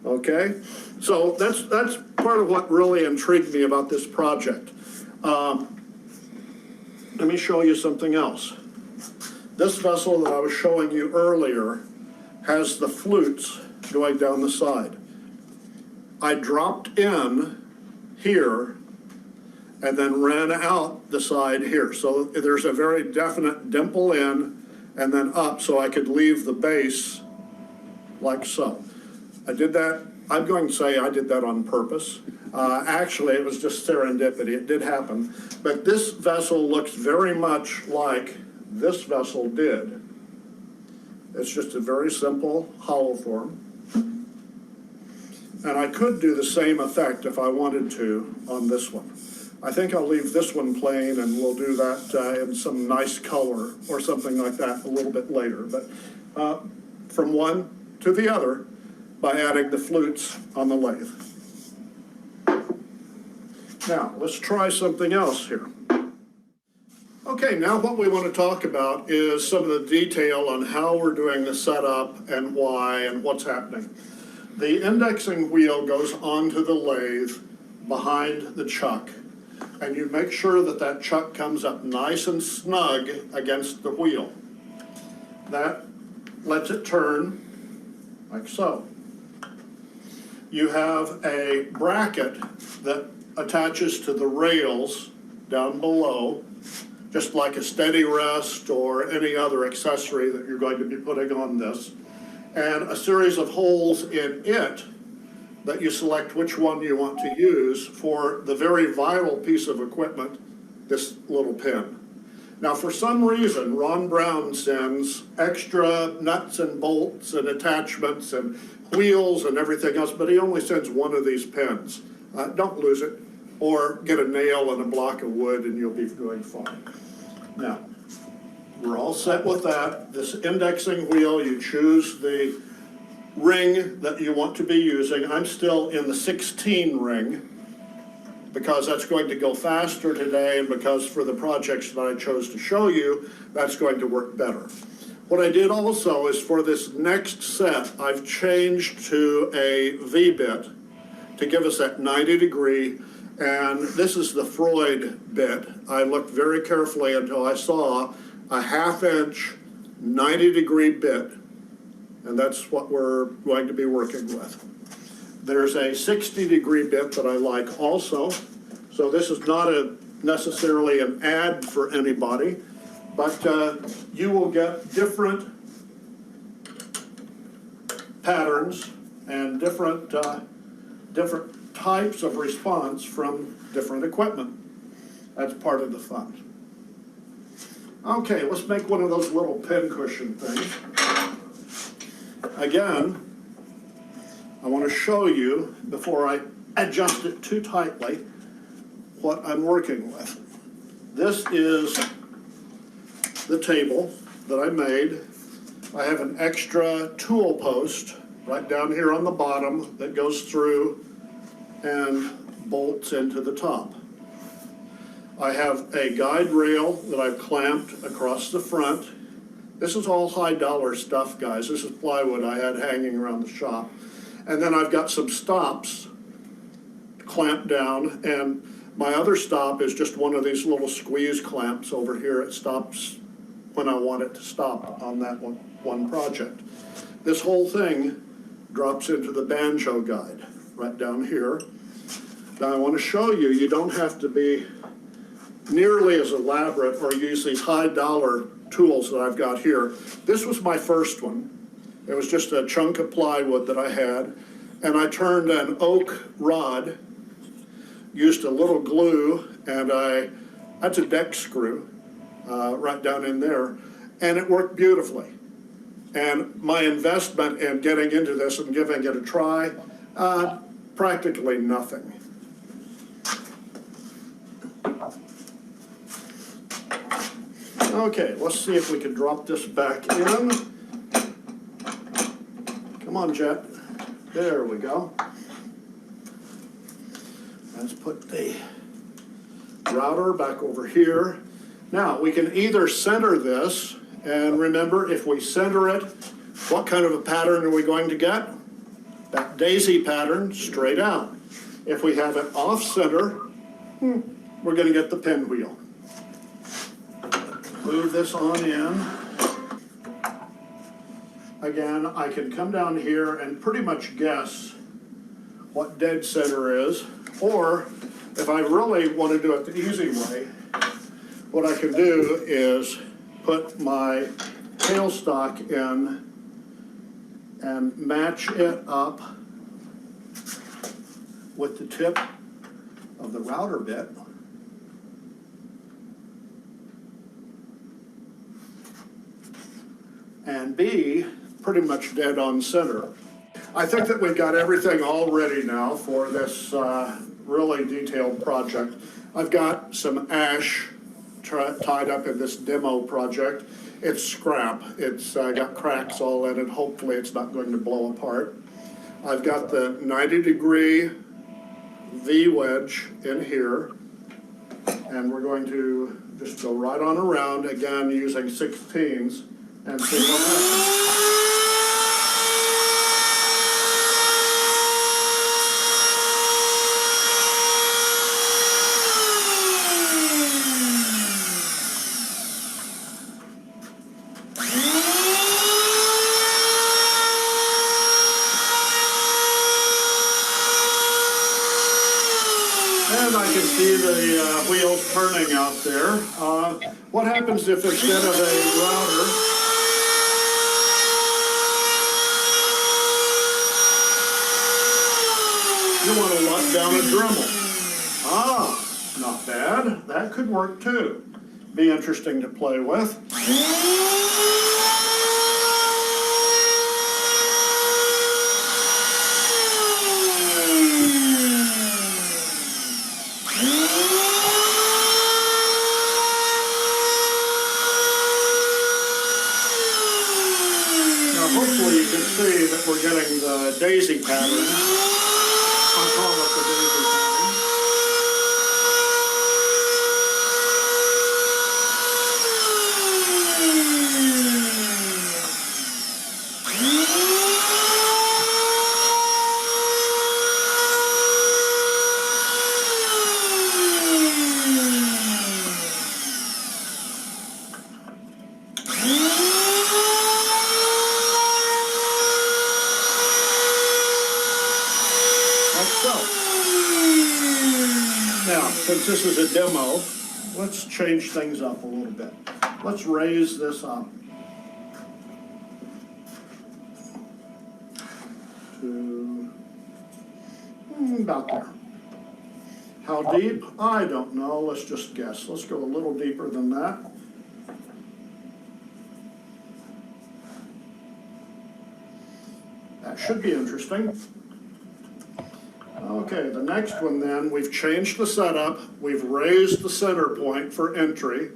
Okay? So that's part of what really intrigued me about this project. Let me show you something else. This vessel that I was showing you earlier has the flutes going down the side. I dropped in here and then ran out the side here. So there's a very definite dimple in and then up, so I could leave the base like so. I did that, I'm going to say I did that on purpose. Actually, it was just serendipity, it did happen. But this vessel looks very much like this vessel did. It's just a very simple hollow form. And I could do the same effect if I wanted to on this one. I think I'll leave this one plain and we'll do that in some nice color or something like that a little bit later. But from one to the other by adding the flutes on the lathe. Now, let's try something else here. Okay, now what we want to talk about is some of the detail on how we're doing the setup and why and what's happening. The indexing wheel goes onto the lathe behind the chuck, and you make sure that that chuck comes up nice and snug against the wheel. That lets it turn like so. You have a bracket that attaches to the rails down below, just like a steady rest or any other accessory that you're going to be putting on this, and a series of holes in it that you select which one you want to use for the very vital piece of equipment, this little pin. Now, for some reason, Ron Brown sends extra nuts and bolts and attachments and wheels and everything else, but he only sends one of these pins. Don't lose it, or get a nail and a block of wood and you'll be doing fine. Now, we're all set with that. This indexing wheel, you choose the ring that you want to be using. I'm still in the 16 ring because that's going to go faster today, and because for the projects that I chose to show you, that's going to work better. What I did also is for this next set, I've changed to a V-bit to give us that 90-degree, and this is the Freud bit. I looked very carefully until I saw a 1/2-inch 90-degree bit, and that's what we're going to be working with. There's a 60-degree bit that I like also, so this is not necessarily an ad for anybody, but you will get different patterns and different types of response from different equipment. That's part of the fun. Okay, let's make one of those little pin cushion things. Again, I want to show you, before I adjust it too tightly, what I'm working with. This is the table that I made. I have an extra tool post right down here on the bottom that goes through and bolts into the top. I have a guide rail that I've clamped across the front. This is all high dollar stuff, guys. This is plywood I had hanging around the shop. And then I've got some stops clamped down, and my other stop is just one of these little squeeze clamps over here. It stops when I want it to stop on that one project. This whole thing drops into the banjo guide right down here. Now I want to show you, you don't have to be nearly as elaborate or use these high dollar tools that I've got here. This was my first one. It was just a chunk of plywood that I had, and I turned an oak rod, used a little glue, and that's a deck screw right down in there, and it worked beautifully. And my investment in getting into this and giving it a try, practically nothing. Okay, let's see if we can drop this back in. Come on, Jet. There we go. Let's put the router back over here. Now, we can either center this, and remember, if we center it, what kind of a pattern are we going to get? That daisy pattern, straight out. If we have it off center, we're going to get the pinwheel. Move this on in. Again, I can come down here and pretty much guess what dead center is, or if I really want to do it the easy way, what I can do is put my tailstock in and match it up with the tip of the router bit. And be pretty much dead on center. I think that we've got everything all ready now for this really detailed project. I've got some ash tied up in this demo project. It's scrap. It's got cracks all in it. Hopefully it's not going to blow apart. I've got the 90-degree V-wedge in here, and we're going to just go right on around, again using 16s, and see what happens. And I can see the wheels turning out there. What happens if instead of a router, you want to lock down a Dremel? Ah, not bad. That could work too. Be interesting to play with. Now hopefully you can see that we're getting the daisy pattern. I'll call it the daisy pattern. Like so. Now, since this is a demo, let's change things up a little bit. Let's raise this up to about there. How deep? I don't know. Let's just guess. Let's go a little deeper than that. That should be interesting. Okay, the next one then, we've changed the setup, we've raised the center point for entry,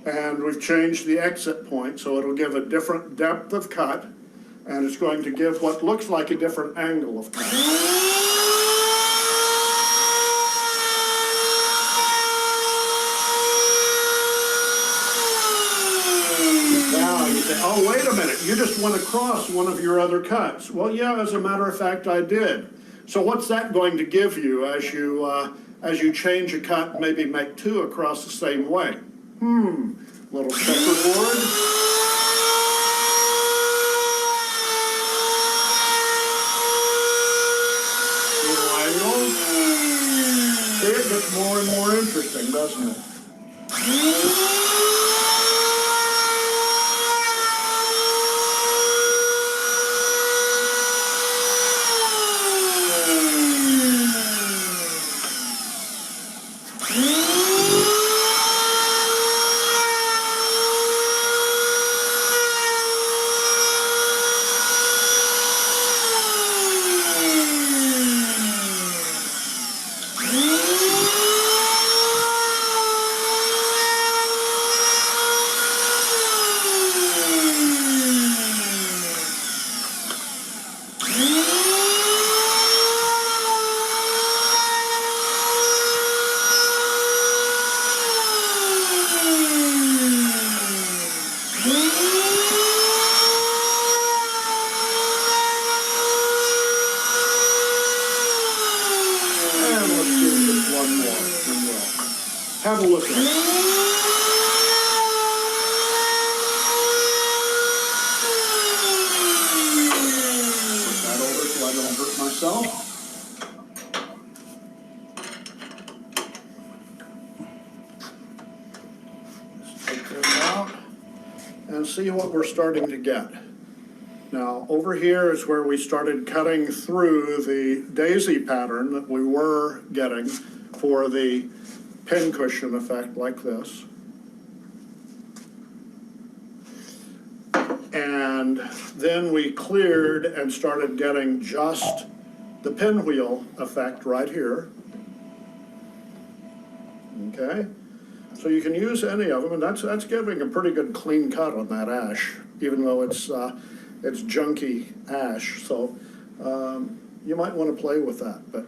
and we've changed the exit point, so it'll give a different depth of cut, and it's going to give what looks like a different angle of cut. Now you say, oh, wait a minute, you just went across one of your other cuts. Well, yeah, as a matter of fact, I did. So what's that going to give you as you change a cut, maybe make two across the same way? Little checkerboard. Little angle. See, it gets more and more interesting, doesn't it? have a look at it. Put that over so I don't hurt myself. Let's take this out and see what we're starting to get. Now, over here is where we started cutting through the daisy pattern that we were getting for the pincushion effect like this. And then we cleared and started getting just the pinwheel effect right here. Okay, so you can use any of them, and that's giving a pretty good clean cut on that ash, even though it's junky ash. So you might want to play with that, but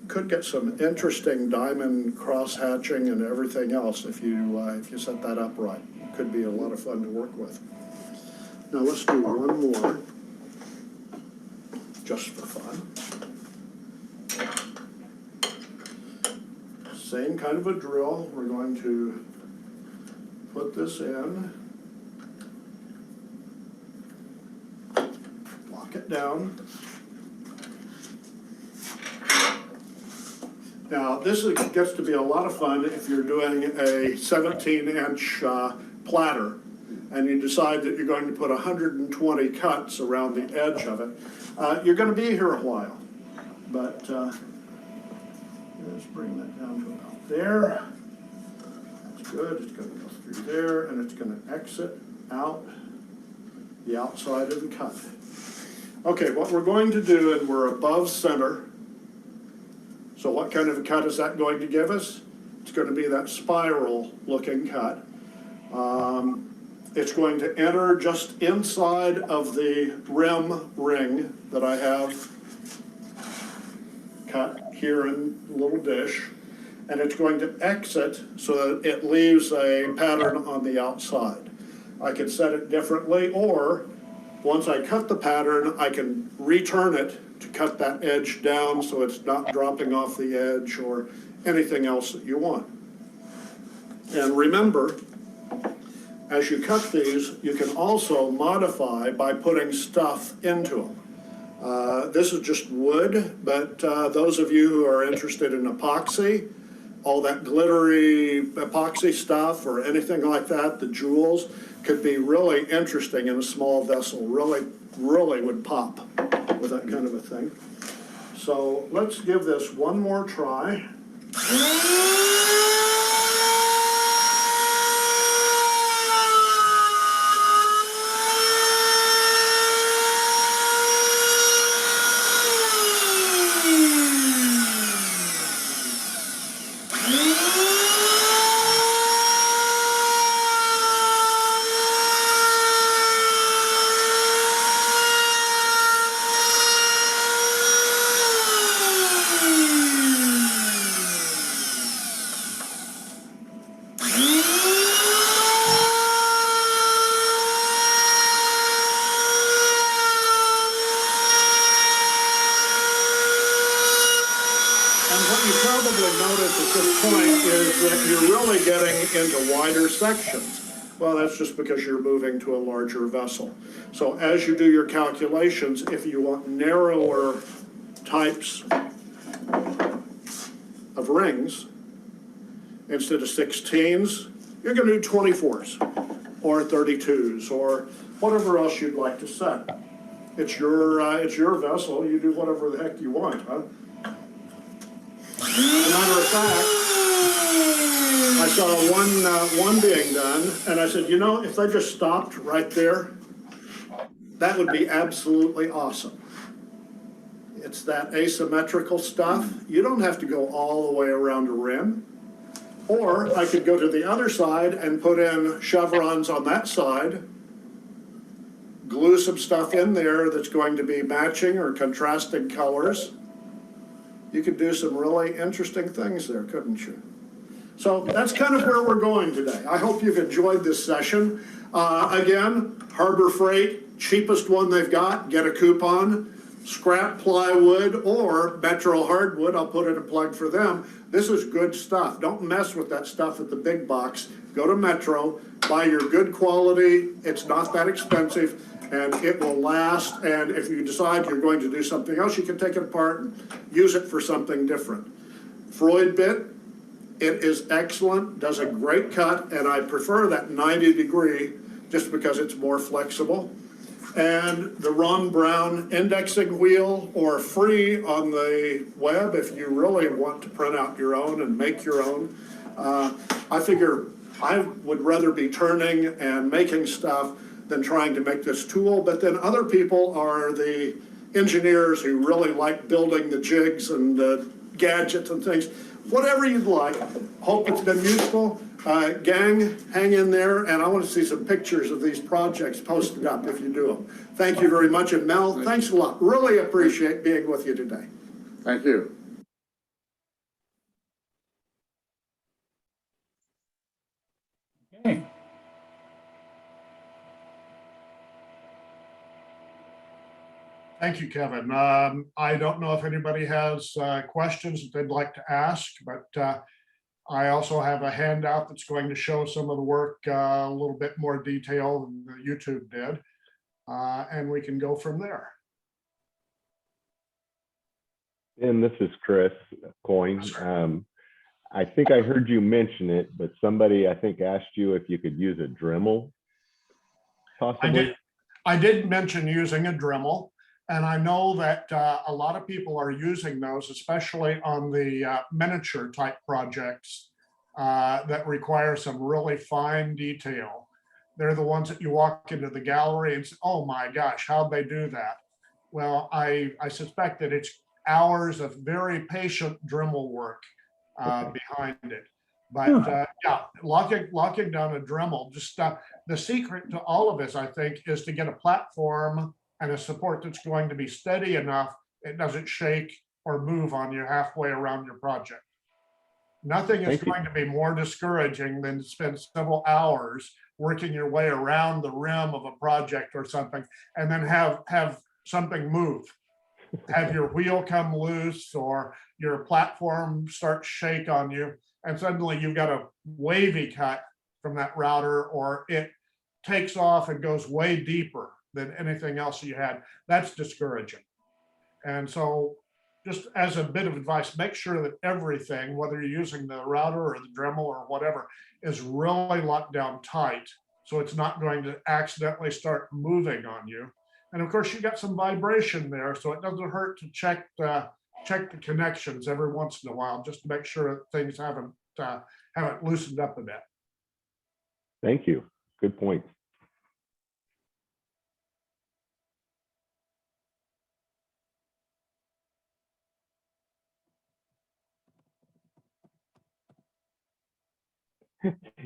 could get some interesting diamond cross hatching and everything else if you set that up right. Could be a lot of fun to work with. Now let's do one more, just for fun. Same kind of a drill. We're going to put this in, lock it down. Now this gets to be a lot of fun if you're doing a 17-inch platter and you decide that you're going to put 120 cuts around the edge of it. You're going to be here a while, but let's bring that down to about there. That's good. It's going to go through there, and it's going to exit out the outside of the cut. Okay, what we're going to do, and we're above center. So what kind of a cut is that going to give us? It's going to be that spiral looking cut. It's going to enter just inside of the rim ring that I have cut here in a little dish, and it's going to exit so that it leaves a pattern on the outside. I can set it differently, or once I cut the pattern, I can return it to cut that edge down so it's not dropping off the edge or anything else that you want. And remember, as you cut these, you can also modify by putting stuff into them. This is just wood, but those of you who are interested in epoxy, all that glittery epoxy stuff or anything like that, the jewels, could be really interesting in a small vessel, really would pop with that kind of a thing. So let's give this one more try. Into wider sections. Well, that's just because you're moving to a larger vessel. So as you do your calculations, if you want narrower types of rings, instead of 16s, you're going to do 24s or 32s or whatever else you'd like to set. It's your vessel. You do whatever the heck you want, huh? As a matter of fact, I saw one being done, and I said, you know, if they just stopped right there, that would be absolutely awesome. It's that asymmetrical stuff. You don't have to go all the way around a rim. Or I could go to the other side and put in chevrons on that side, glue some stuff in there that's going to be matching or contrasting colors. You could do some really interesting things there, couldn't you? So that's kind of where we're going today. I hope you've enjoyed this session. Again, Harbor Freight, cheapest one they've got, get a coupon. scrap plywood or Metro hardwood, I'll put in a plug for them. This is good stuff. Don't mess with that stuff at the big box. Go to Metro, buy your good quality. It's not that expensive and it will last. And if you decide you're going to do something else, you can take it apart and use it for something different. Freud bit, it is excellent, does a great cut, and I prefer that 90-degree just because it's more flexible. And the Ron Brown indexing wheel, or free on the web if you really want to print out your own and make your own. I figure I would rather be turning and making stuff than trying to make this tool, but then other people are the engineers who really like building the jigs and the gadgets and things. Whatever you'd like. Hope it's been useful. Gang, hang in there, and I want to see some pictures of these projects posted up if you do them. Thank you very much, and Mel, thanks a lot. Really appreciate being with you today. Thank you. Okay. Thank you, Kevin. I don't know if anybody has questions that they'd like to ask, but I also have a handout that's going to show some of the work a little bit more detail than YouTube did, and we can go from there. And this is Chris Coyne. I think I heard you mention it, but somebody I think asked you if you could use a Dremel, possibly. I did mention using a Dremel, and I know that a lot of people are using those, especially on the miniature type projects that require some really fine detail. They're the ones that you walk into the gallery and say, oh my gosh, how'd they do that? Well, I suspect that it's hours of very patient Dremel work behind it. But yeah, locking down a Dremel, just the secret to all of this, I think, is to get a platform and a support that's going to be steady enough it doesn't shake or move on you halfway around your project. Nothing is going to be more discouraging than to spend several hours working your way around the rim of a project or something and then have something move. Have your wheel come loose or your platform start to shake on you, and suddenly you've got a wavy cut from that router, or it takes off and goes way deeper than anything else you had. That's discouraging. And so just as a bit of advice, make sure that everything, whether you're using the router or the Dremel or whatever, is really locked down tight so it's not going to accidentally start moving on you. And of course, you got some vibration there, so it doesn't hurt to check the connections every once in a while, just to make sure that things haven't loosened up a bit. Thank you. Good point.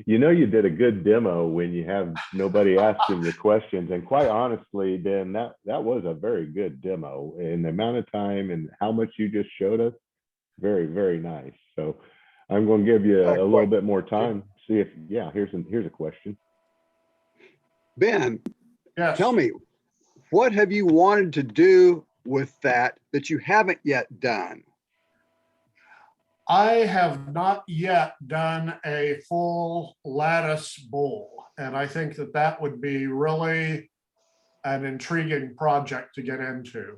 You know, you did a good demo when you have nobody asking you questions. And quite honestly, Ben, that was a very good demo. In the amount of time and how much you just showed us, very, very nice. So I'm going to give you a little bit more time. See if, yeah, here's a question. Ben, Yes. tell me, what have you wanted to do with that you haven't yet done? I have not yet done a full lattice bowl, and I think that that would be really an intriguing project to get into.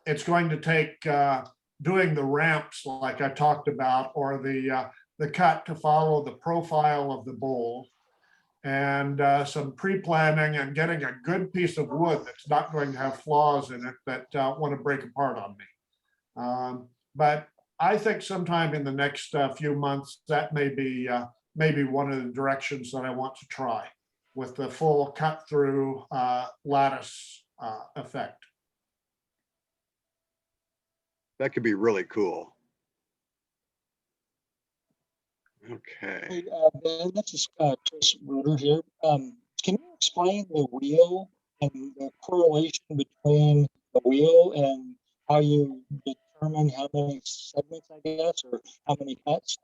It's going to take doing the ramps like I talked about, or the cut to follow the profile of the bowl, and some pre-planning and getting a good piece of wood that's not going to have flaws in it that want to break apart on me. But I think sometime in the next few months, that may be one of the directions that I want to try with the full cut through lattice effect. That could be really cool. Okay. Hey, Ben, this is Chris Bruder here. Can you explain the wheel and the correlation between the wheel and how you determine how many segments, I guess, or how many cuts?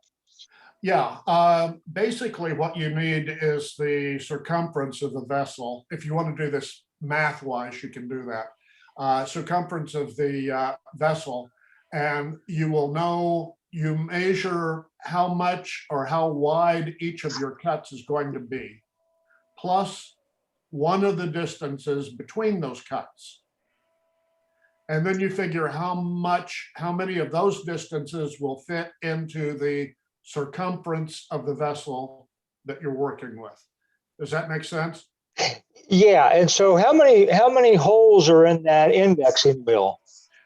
Yeah, basically what you need is the circumference of the vessel. If you want to do this math-wise, you can do that. circumference of the vessel, and you will know, you measure how much or how wide each of your cuts is going to be, plus one of the distances between those cuts. And then you figure how many of those distances will fit into the circumference of the vessel that you're working with. Does that make sense? Yeah, and so how many holes are in that indexing wheel?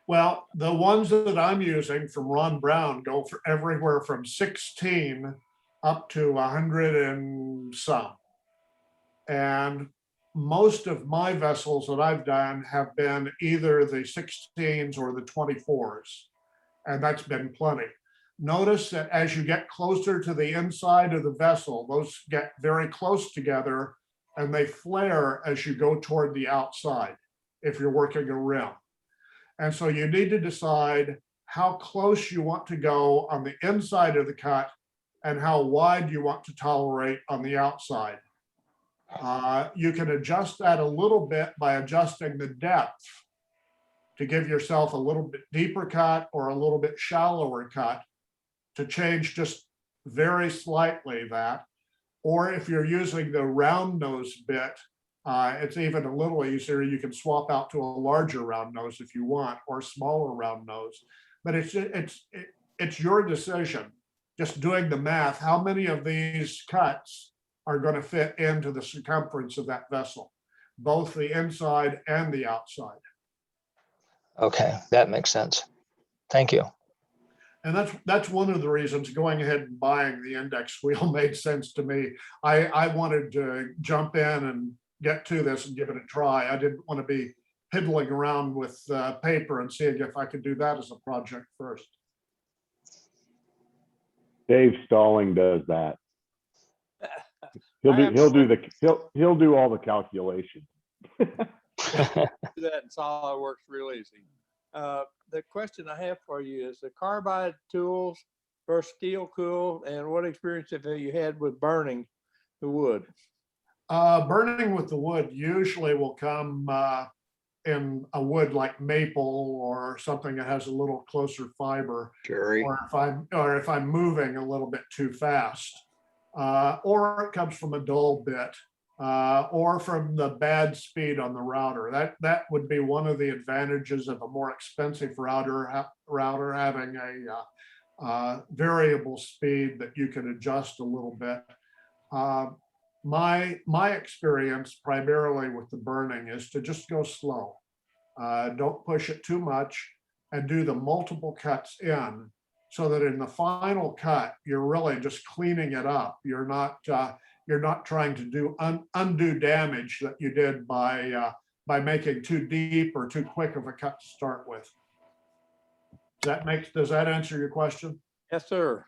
Well, the ones that I'm using from Ron Brown go for everywhere from 16 up to 100 and some. And most of my vessels that I've done have been either the 16s or the 24s, and that's been plenty. Notice that as you get closer to the inside of the vessel, those get very close together and they flare as you go toward the outside if you're working a rim. And so you need to decide how close you want to go on the inside of the cut and how wide you want to tolerate on the outside. You can adjust that a little bit by adjusting the depth to give yourself a little bit deeper cut or a little bit shallower cut, to change just very slightly that. Or if you're using the round nose bit, it's even a little easier. You can swap out to a larger round nose if you want, or a smaller round nose. But it's your decision. Just doing the math, how many of these cuts are going to fit into the circumference of that vessel, both the inside and the outside. Okay, that makes sense. Thank you. And that's one of the reasons going ahead and buying the index wheel made sense to me. I wanted to jump in and get to this and give it a try. I didn't want to be piddling around with paper and seeing if I could do that as a project first. Dave Stalling does that. He'll do all the calculations. Do that in SolidWorks real easy. The question I have for you is the carbide tools versus steel tool, and what experience have you had with burning the wood? Burning with the wood usually will come in a wood like maple or something that has a little closer fiber. Cherry. Or if I'm moving a little bit too fast, or it comes from a dull bit, or from the bad speed on the router. That would be one of the advantages of a more expensive router having a variable speed that you can adjust a little bit. My experience primarily with the burning is to just go slow. Don't push it too much and do the multiple cuts in, so that in the final cut, you're really just cleaning it up. You're not trying to do undo damage that you did by making too deep or too quick of a cut to start with. Does that answer your question? Yes, sir.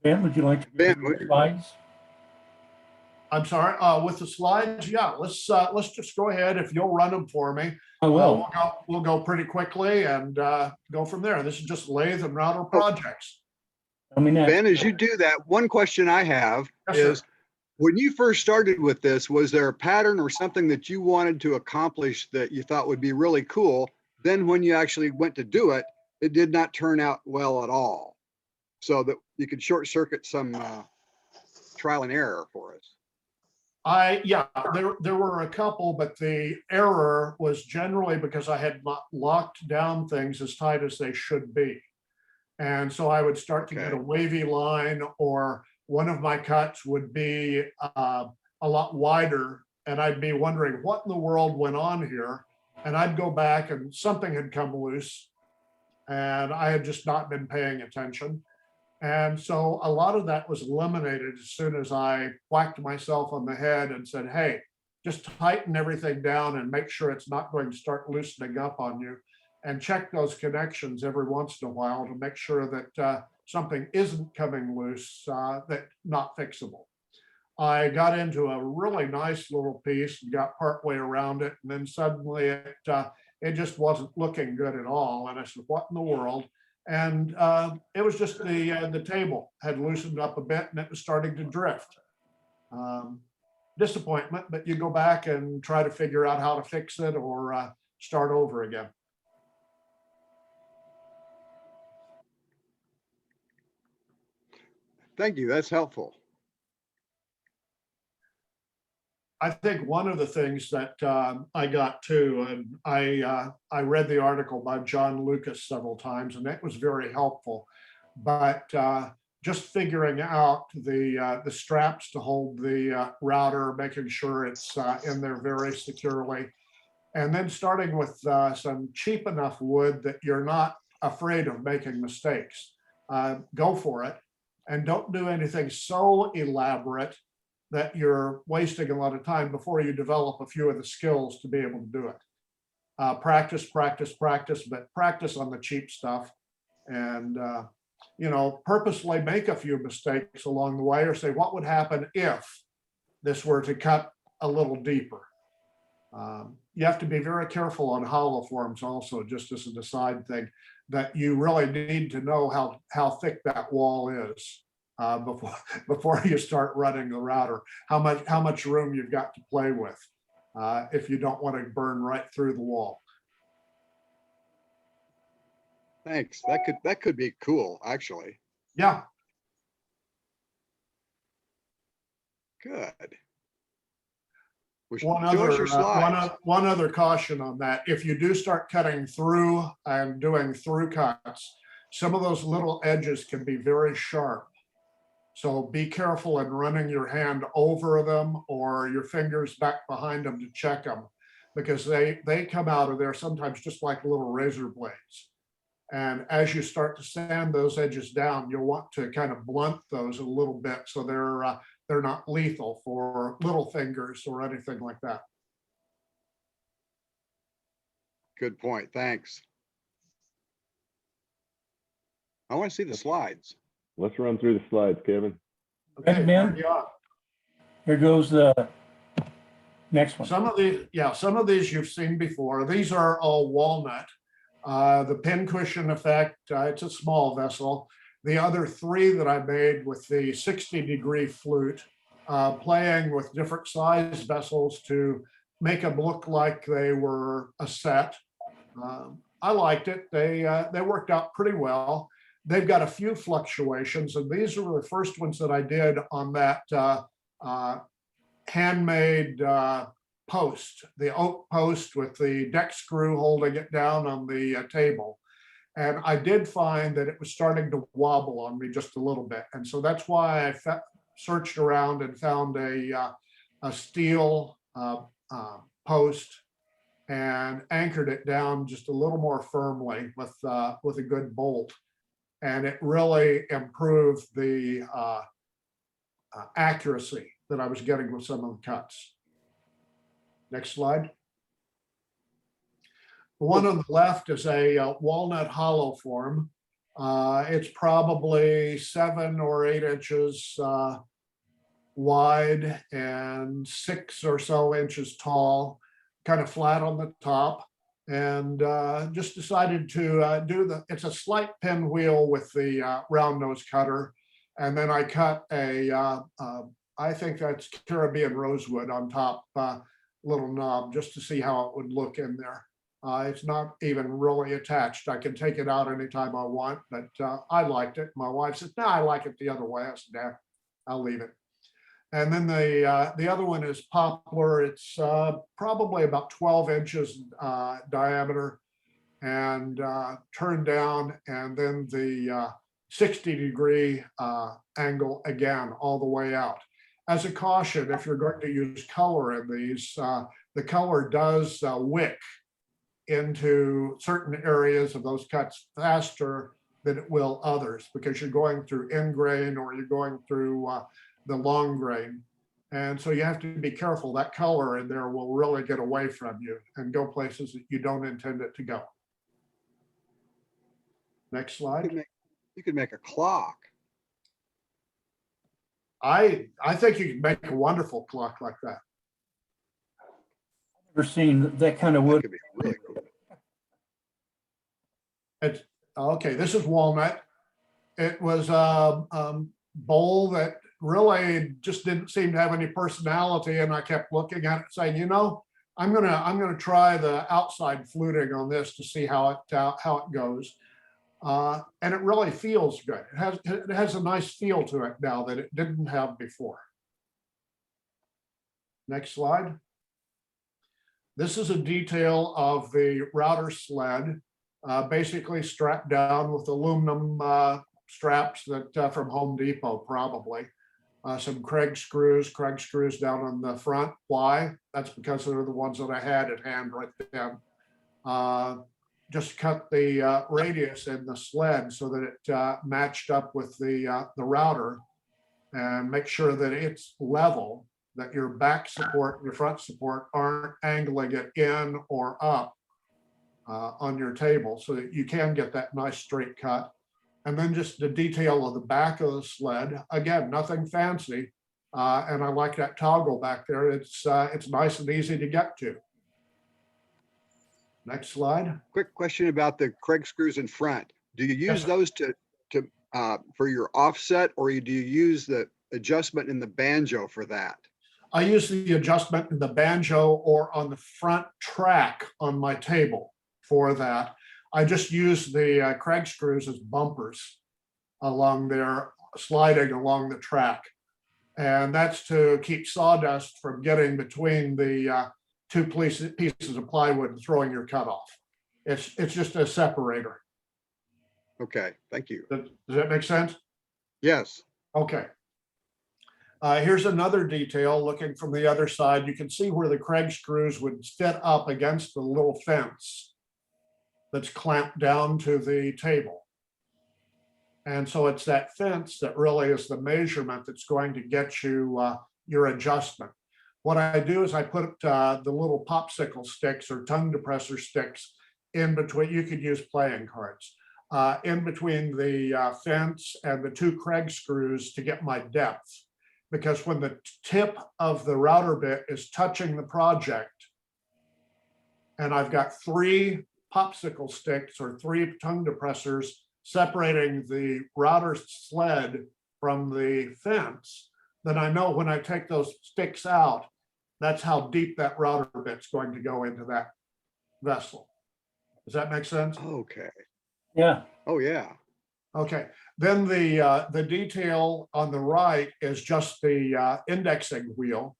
Ben, would you like to Ben, go through the slides? I'm sorry, with the slides, yeah, let's just go ahead. If you'll run them for me. I will. We'll go pretty quickly and go from there. This is just lathe and router projects. I mean, Ben, as you do that, one question I have Yes, sir. is, when you first started with this, was there a pattern or something that you wanted to accomplish that you thought would be really cool? Then when you actually went to do it, it did not turn out well at all. So that you could short circuit some trial and error for us. There were a couple, but the error was generally because I had not locked down things as tight as they should be. And so I would start to get a wavy line, or one of my cuts would be a lot wider, and I'd be wondering what in the world went on here. And I'd go back and something had come loose and I had just not been paying attention. And so a lot of that was eliminated as soon as I whacked myself on the head and said, hey, just tighten everything down and make sure it's not going to start loosening up on you, and check those connections every once in a while to make sure that something isn't coming loose, that's not fixable. I got into a really nice little piece and got partway around it, and then suddenly it just wasn't looking good at all. And I said, what in the world? And it was just the table had loosened up a bit and it was starting to drift. disappointment, but you go back and try to figure out how to fix it or start over again. Thank you. That's helpful. I think one of the things that I got too, and I read the article by John Lucas several times, and it was very helpful. But just figuring out the straps to hold the router, making sure it's in there very securely, and then starting with some cheap enough wood that you're not afraid of making mistakes. Go for it, and don't do anything so elaborate that you're wasting a lot of time before you develop a few of the skills to be able to do it. Practice, practice, practice, but practice on the cheap stuff. And, you know, purposely make a few mistakes along the way, or say, what would happen if this were to cut a little deeper? You have to be very careful on hollow forms also, just as an aside thing, that you really need to know how thick that wall is. Before you start running the router, how much room you've got to play with if you don't want to burn right through the wall. Thanks. That could be cool, actually. Yeah. Good. One other caution on that: if you do start cutting through and doing through cuts, some of those little edges can be very sharp. So be careful in running your hand over them or your fingers back behind them to check them, because they come out of there sometimes just like little razor blades. And as you start to sand those edges down, you'll want to kind of blunt those a little bit so they're not lethal for little fingers or anything like that. Good point. Thanks. I want to see the slides. Let's run through the slides, Kevin. Okay, Ben, here goes the next one. Some of these you've seen before. These are all walnut. The pincushion effect, it's a small vessel. The other three that I made with the 60-degree flute, playing with different size vessels to make them look like they were a set. I liked it. They worked out pretty well. They've got a few fluctuations, and these were the first ones that I did on that handmade post, the oak post with the deck screw holding it down on the table. And I did find that it was starting to wobble on me just a little bit. And so that's why I searched around and found a steel post and anchored it down just a little more firmly with a good bolt. And it really improved the accuracy that I was getting with some of the cuts. Next slide. The one on the left is a walnut hollow form. It's probably 7 or 8 inches wide and 6 or so inches tall, kind of flat on the top. And just decided to it's a slight pinwheel with the round nose cutter. And then I cut I think that's Caribbean rosewood on top, little knob, just to see how it would look in there. It's not even really attached. I can take it out anytime I want, but I liked it. My wife said, no, I like it the other way. I said, yeah, I'll leave it. And then the other one is poplar. It's probably about 12 inches diameter and turned down, and then the 60-degree angle again all the way out. As a caution, if you're going to use color in these, the color does wick into certain areas of those cuts faster than it will others, because you're going through end grain or you're going through the long grain. And so you have to be careful. That color in there will really get away from you and go places that you don't intend it to go. Next slide. You could make a clock. I think you can make a wonderful clock like that. Never seen that kind of wood. That could be really cool. It's okay. This is walnut. It was a bowl that really just didn't seem to have any personality. And I kept looking at it saying, you know, I'm gonna try the outside fluting on this to see how it goes. And it really feels good. It has a nice feel to it now that it didn't have before. Next slide. This is a detail of the router sled, basically strapped down with aluminum straps that from Home Depot probably. Some Kreg screws down on the front. Why? That's because they're the ones that I had at hand right then. Just cut the radius in the sled so that it matched up with the router, and make sure that it's level, that your back support and your front support aren't angling it in or up on your table, so that you can get that nice straight cut. And then just the detail of the back of the sled. Again, nothing fancy. And I like that toggle back there. It's nice and easy to get to. Next slide. Quick question about the Craig screws in front. Do you use those to for your offset, or do you use the adjustment in the banjo for that? I use the adjustment in the banjo or on the front track on my table for that. I just use the Craig screws as bumpers along there, sliding along the track. And that's to keep sawdust from getting between the two pieces of plywood and throwing your cut off. It's just a separator. Okay, thank you. Does that make sense? Yes. Okay. Here's another detail looking from the other side. You can see where the Craig screws would fit up against the little fence that's clamped down to the table. And so it's that fence that really is the measurement that's going to get you your adjustment. What I do is I put the little popsicle sticks or tongue depressor sticks in between. You could use playing cards in between the fence and the two Craig screws to get my depth. Because when the tip of the router bit is touching the project, and I've got 3 popsicle sticks or 3 tongue depressors separating the router sled from the fence, then I know when I take those sticks out, that's how deep that router bit's going to go into that vessel. Does that make sense? Okay. Yeah. Oh, yeah. Okay. Then the detail on the right is just the indexing wheel.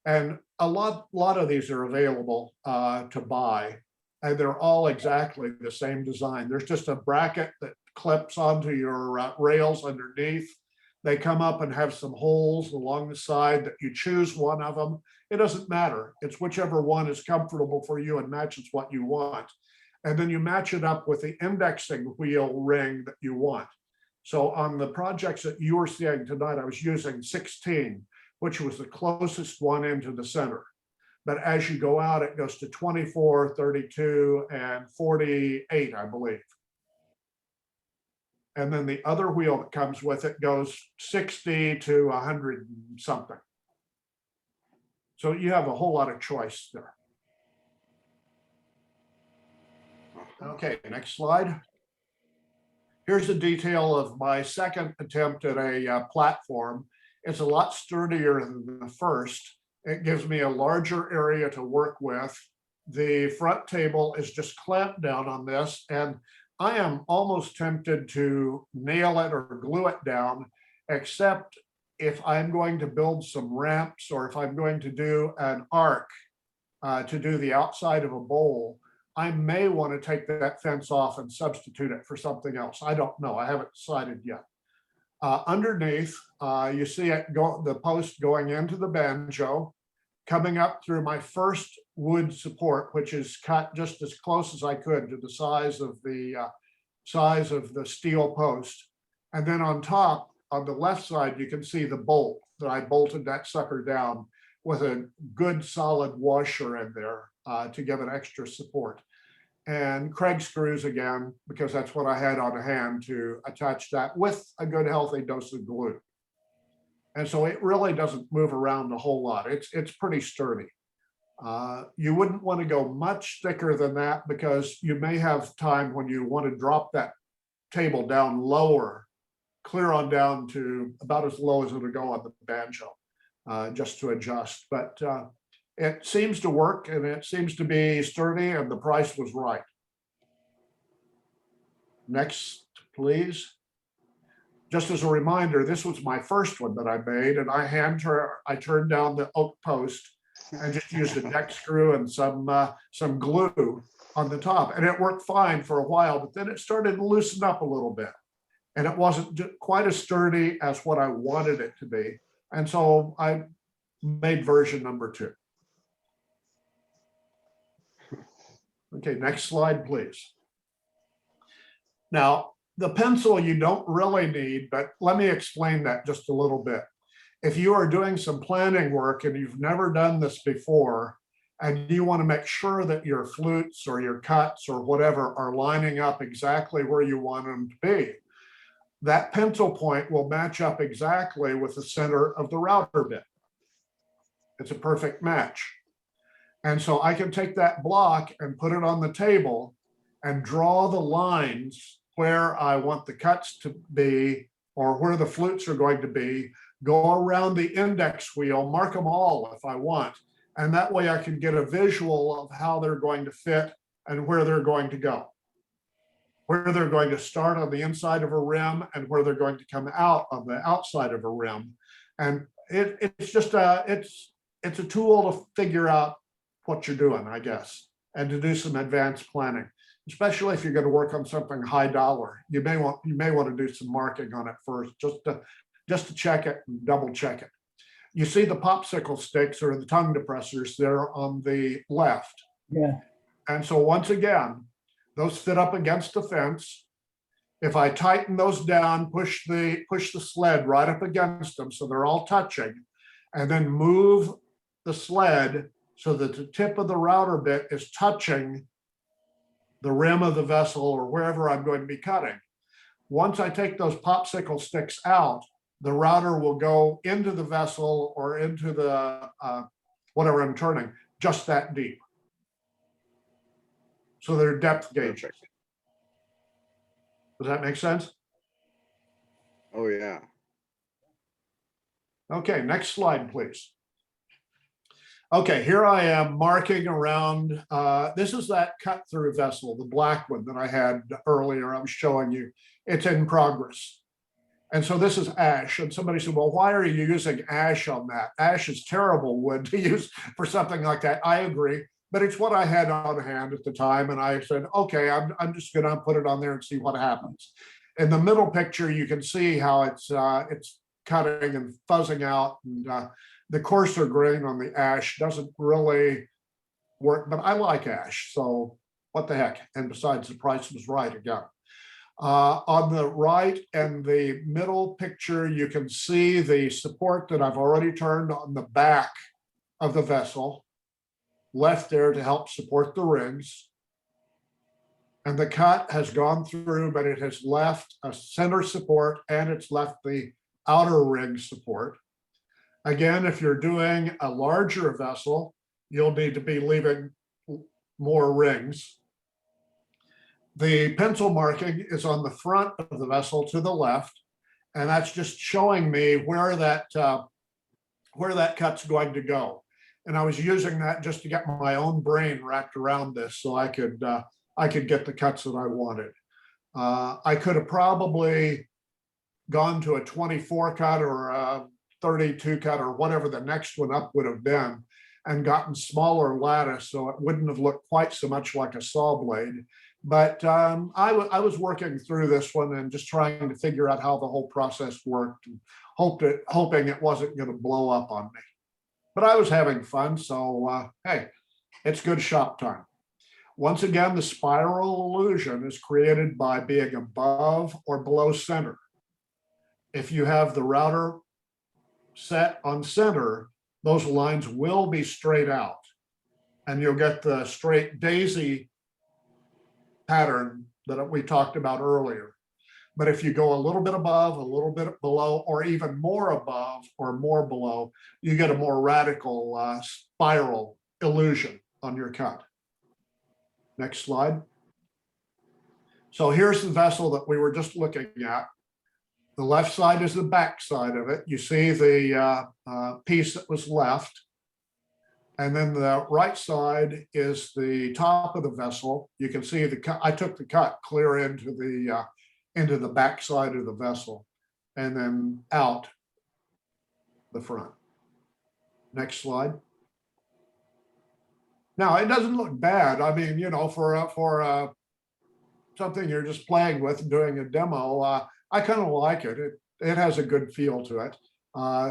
And a lot of these are available to buy. And they're all exactly the same design. There's just a bracket that clips onto your rails underneath. They come up and have some holes along the side that you choose one of them. It doesn't matter. It's whichever one is comfortable for you and matches what you want. And then you match it up with the indexing wheel ring that you want. So on the projects that you were seeing tonight, I was using 16, which was the closest one into the center. But as you go out, it goes to 24, 32, and 48, I believe. And then the other wheel that comes with it goes 60 to 100 and something. So you have a whole lot of choice there. Okay, next slide. Here's a detail of my second attempt at a platform. It's a lot sturdier than the first. It gives me a larger area to work with. The front table is just clamped down on this, and I am almost tempted to nail it or glue it down, except if I'm going to build some ramps or if I'm going to do an arc to do the outside of a bowl, I may want to take that fence off and substitute it for something else. I don't know. I haven't decided yet. Underneath, you see it the post going into the banjo, coming up through my first wood support, which is cut just as close as I could to the size of the steel post. And then on top, on the left side, you can see the bolt that I bolted that sucker down with a good solid washer in there to give it extra support. And Craig screws again, because that's what I had on hand to attach that with a good healthy dose of glue. And so it really doesn't move around a whole lot. It's pretty sturdy. You wouldn't want to go much thicker than that, because you may have time when you want to drop that table down lower clear on down to about as low as it'll go on the banjo, just to adjust. But it seems to work and it seems to be sturdy and the price was right. Next, please. Just as a reminder, this was my first one that I made, and I turned down the oak post and just used a deck screw and some glue on the top, and it worked fine for a while, but then it started to loosen up a little bit, and it wasn't quite as sturdy as what I wanted it to be, and so I made version number 2. Okay, next slide, please. Now, the pencil you don't really need, but let me explain that just a little bit. If you are doing some planning work and you've never done this before, and you want to make sure that your flutes or your cuts or whatever are lining up exactly where you want them to be, that pencil point will match up exactly with the center of the router bit. It's a perfect match. And so I can take that block and put it on the table and draw the lines where I want the cuts to be or where the flutes are going to be, go around the index wheel, mark them all if I want. And that way I can get a visual of how they're going to fit and where they're going to go. Where they're going to start on the inside of a rim and where they're going to come out on the outside of a rim. And it's just it's a tool to figure out what you're doing, I guess, and to do some advanced planning. Especially if you're going to work on something high dollar, you may want to do some marking on it first, just to check it and double check it. You see the popsicle sticks or the tongue depressors there on the left. Yeah. And so once again, those fit up against the fence. If I tighten those down, push the sled right up against them so they're all touching, and then move the sled so that the tip of the router bit is touching the rim of the vessel or wherever I'm going to be cutting. Once I take those popsicle sticks out, the router will go into the vessel or into the whatever I'm turning, just that deep. So they're depth gauges. Does that make sense? Oh, yeah. Okay, next slide, please. Okay, here I am marking around. This is that cut through vessel, the black one that I had earlier. I was showing you. It's in progress. And so this is ash. And somebody said, well, why are you using ash on that? Ash is terrible wood to use for something like that. I agree, but it's what I had on hand at the time. And I said, okay, I'm just gonna put it on there and see what happens. In the middle picture, you can see how it's cutting and fuzzing out, and the coarser grain on the ash doesn't really work, but I like ash, so what the heck? And besides, the price was right again. On the right and the middle picture, you can see the support that I've already turned on the back of the vessel, left there to help support the rings. And the cut has gone through, but it has left a center support and it's left the outer ring support. Again, if you're doing a larger vessel, you'll need to be leaving more rings. The pencil marking is on the front of the vessel to the left, and that's just showing me where that cut's going to go. And I was using that just to get my own brain wrapped around this so I could get the cuts that I wanted. I could have probably gone to a 24 cut or a 32 cut or whatever the next one up would have been and gotten smaller lattice so it wouldn't have looked quite so much like a saw blade. But I was working through this one and just trying to figure out how the whole process worked and hoping it wasn't going to blow up on me. But I was having fun, so hey, it's good shop time. Once again, the spiral illusion is created by being above or below center. If you have the router set on center, those lines will be straight out and you'll get the straight daisy pattern that we talked about earlier. But if you go a little bit above, a little bit below, or even more above or more below, you get a more radical spiral illusion on your cut. Next slide. So here's the vessel that we were just looking at. The left side is the back side of it. You see the piece that was left. And then the right side is the top of the vessel. You can see the cut. I took the cut clear into the back side of the vessel and then out the front. Next slide. Now, it doesn't look bad. I mean, you know, for something you're just playing with and doing a demo, I kind of like it. It has a good feel to it.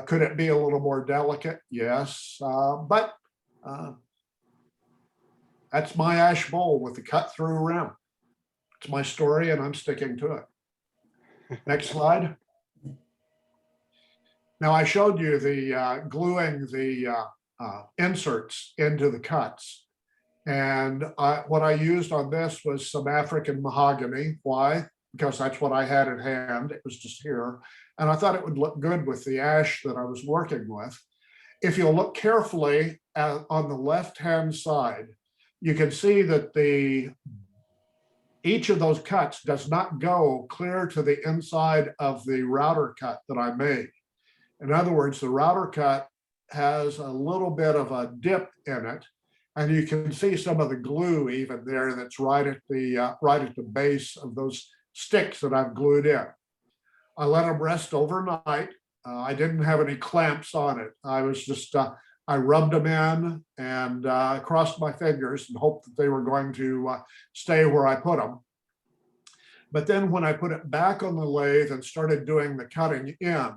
Could it be a little more delicate? Yes, but that's my ash bowl with the cut through rim. It's my story and I'm sticking to it. Next slide. Now I showed you the gluing the inserts into the cuts. And what I used on this was some African mahogany. Why? Because that's what I had at hand. It was just here. And I thought it would look good with the ash that I was working with. If you'll look carefully on the left-hand side, you can see that each of those cuts does not go clear to the inside of the router cut that I made. In other words, the router cut has a little bit of a dip in it, and you can see some of the glue even there that's right at the base of those sticks that I've glued in. I let them rest overnight. I didn't have any clamps on it. I was just, I rubbed them in and crossed my fingers and hoped that they were going to stay where I put them. But then when I put it back on the lathe and started doing the cutting in,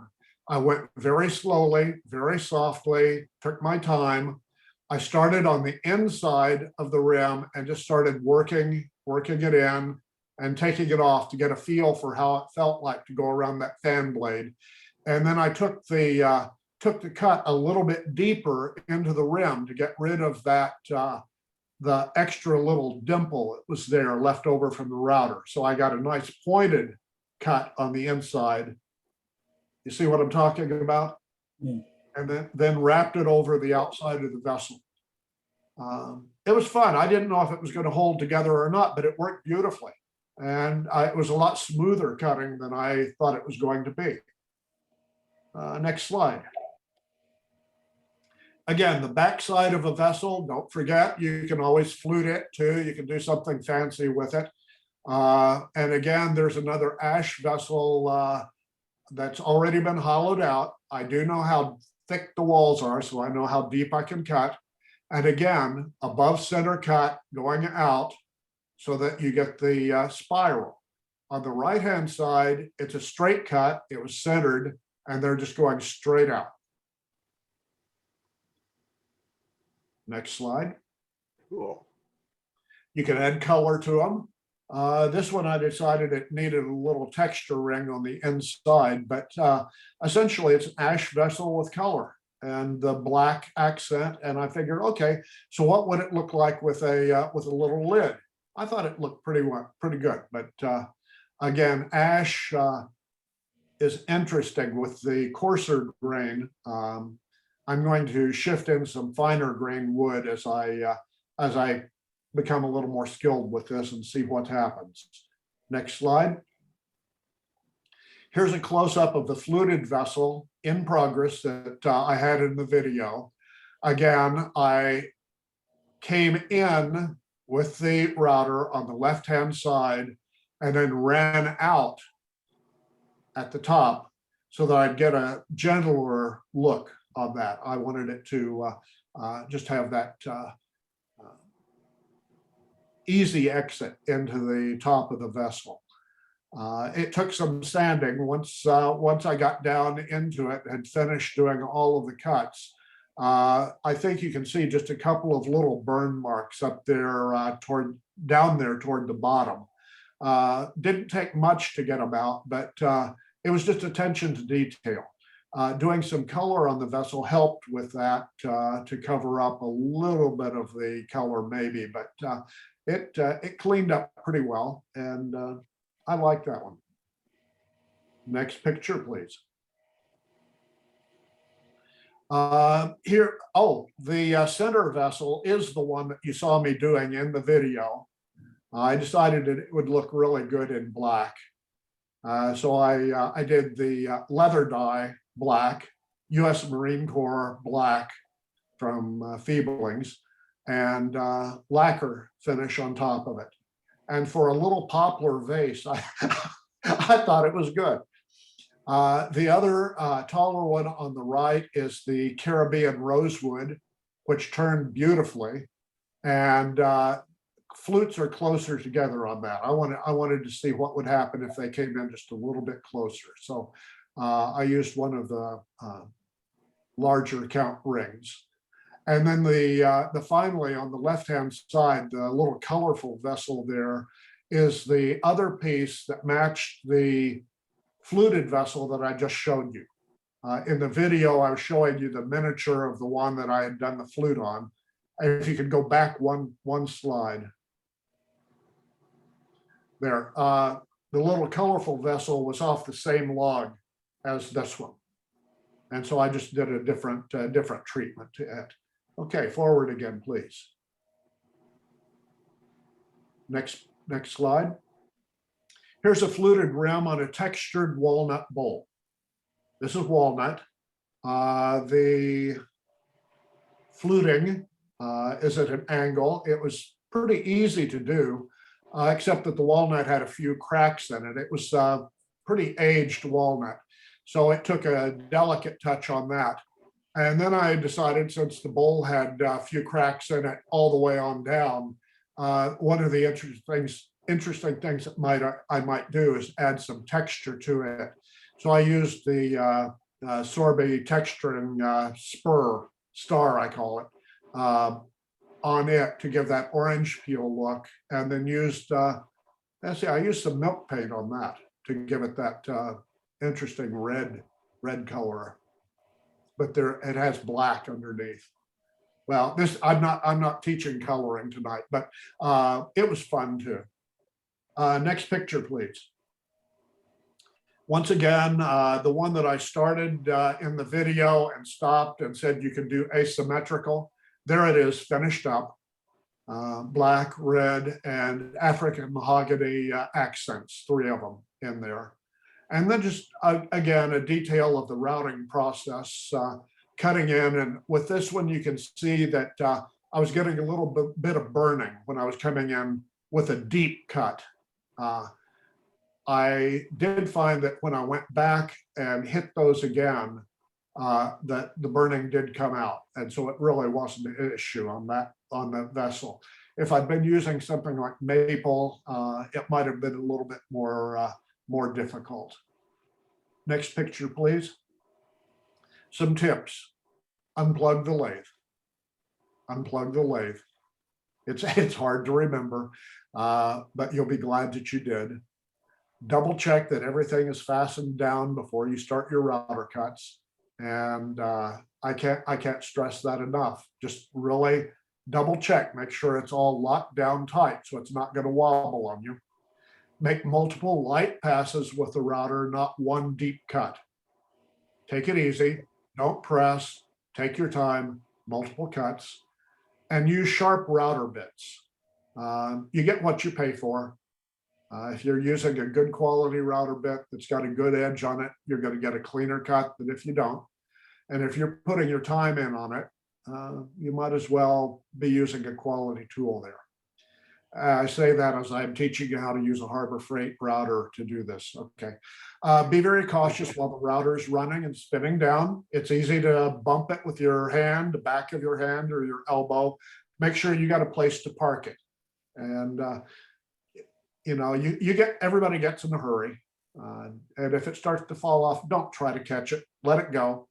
I went very slowly, very softly, took my time. I started on the inside of the rim and just started working it in and taking it off to get a feel for how it felt like to go around that fan blade. And then I took the cut a little bit deeper into the rim to get rid of that, the extra little dimple that was there left over from the router. So I got a nice pointed cut on the inside. You see what I'm talking about? Yeah. And then wrapped it over the outside of the vessel. It was fun. I didn't know if it was going to hold together or not, but it worked beautifully. And it was a lot smoother cutting than I thought it was going to be. Next slide. Again, the backside of a vessel, don't forget, you can always flute it too. You can do something fancy with it. And again, there's another ash vessel that's already been hollowed out. I do know how thick the walls are, so I know how deep I can cut. And again, above center cut going out so that you get the spiral. On the right-hand side, it's a straight cut. It was centered, and they're just going straight out. Next slide. Cool. You can add color to them. This one, I decided it needed a little texture ring on the inside, but essentially it's an ash vessel with color and the black accent. And I figured, okay, so what would it look like with a little lid? I thought it looked pretty good, but again, ash is interesting with the coarser grain. I'm going to shift in some finer grain wood as I become a little more skilled with this and see what happens. Next slide. Here's a close-up of the fluted vessel in progress that I had in the video. Again, I came in with the router on the left-hand side and then ran out at the top so that I'd get a gentler look on that. I wanted it to just have that easy exit into the top of the vessel. It took some sanding once I got down into it and finished doing all of the cuts. I think you can see just a couple of little burn marks up there down there toward the bottom. Didn't take much to get them out, but it was just attention to detail. Doing some color on the vessel helped with that to cover up a little bit of the color maybe, but it cleaned up pretty well, and I like that one. Next picture, please. Here, the center vessel is the one that you saw me doing in the video. I decided that it would look really good in black. So I did the leather dye black, US Marine Corps black from Feeblings, and lacquer finish on top of it. And for a little poplar vase, I thought it was good. The other taller one on the right is the Caribbean rosewood, which turned beautifully. And flutes are closer together on that. I wanted to see what would happen if they came in just a little bit closer. So I used one of the larger count rings. And then the finally on the left-hand side, the little colorful vessel there is the other piece that matched the fluted vessel that I just showed you. In the video, I was showing you the miniature of the one that I had done the flute on. If you could go back one slide. There, the little colorful vessel was off the same log as this one. And so I just did a different treatment to it. Okay, forward again, please. Next slide. Here's a fluted rim on a textured walnut bowl. This is walnut. The fluting is at an angle. It was pretty easy to do, except that the walnut had a few cracks in it. It was pretty aged walnut. So it took a delicate touch on that. And then I decided, since the bowl had a few cracks in it all the way on down, one of the interesting things that I might do is add some texture to it. So I used the sorbet texturing star, I call it, on it to give that orange peel look, and then used, I used some milk paint on that to give it that interesting red color. But it has black underneath. Well, I'm not teaching coloring tonight, but it was fun too. Next picture, please. Once again, the one that I started in the video and stopped and said you can do asymmetrical. There it is, finished up. Black, red, and African mahogany accents, 3 of them in there. And then just, again, a detail of the routing process, cutting in. And with this one, you can see that I was getting a little bit of burning when I was coming in with a deep cut. I did find that when I went back and hit those again, that the burning did come out. And so it really wasn't an issue on the vessel. If I'd been using something like maple, it might have been a little bit more difficult. Next picture, please. Some tips. Unplug the lathe. Unplug the lathe. It's hard to remember, but you'll be glad that you did. Double check that everything is fastened down before you start your router cuts. And I can't stress that enough. Just really double check, make sure it's all locked down tight so it's not going to wobble on you. Make multiple light passes with the router, not one deep cut. Take it easy, don't press, take your time, multiple cuts, and use sharp router bits. You get what you pay for. If you're using a good quality router bit that's got a good edge on it, you're going to get a cleaner cut than if you don't. And if you're putting your time in on it, you might as well be using a quality tool there. I say that as I'm teaching you how to use a Harbor Freight router to do this. Okay. Be very cautious while the router is running and spinning down. It's easy to bump it with your hand, the back of your hand or your elbow. Make sure you got a place to park it. And you know, everybody gets in a hurry. And if it starts to fall off, don't try to catch it, let it go.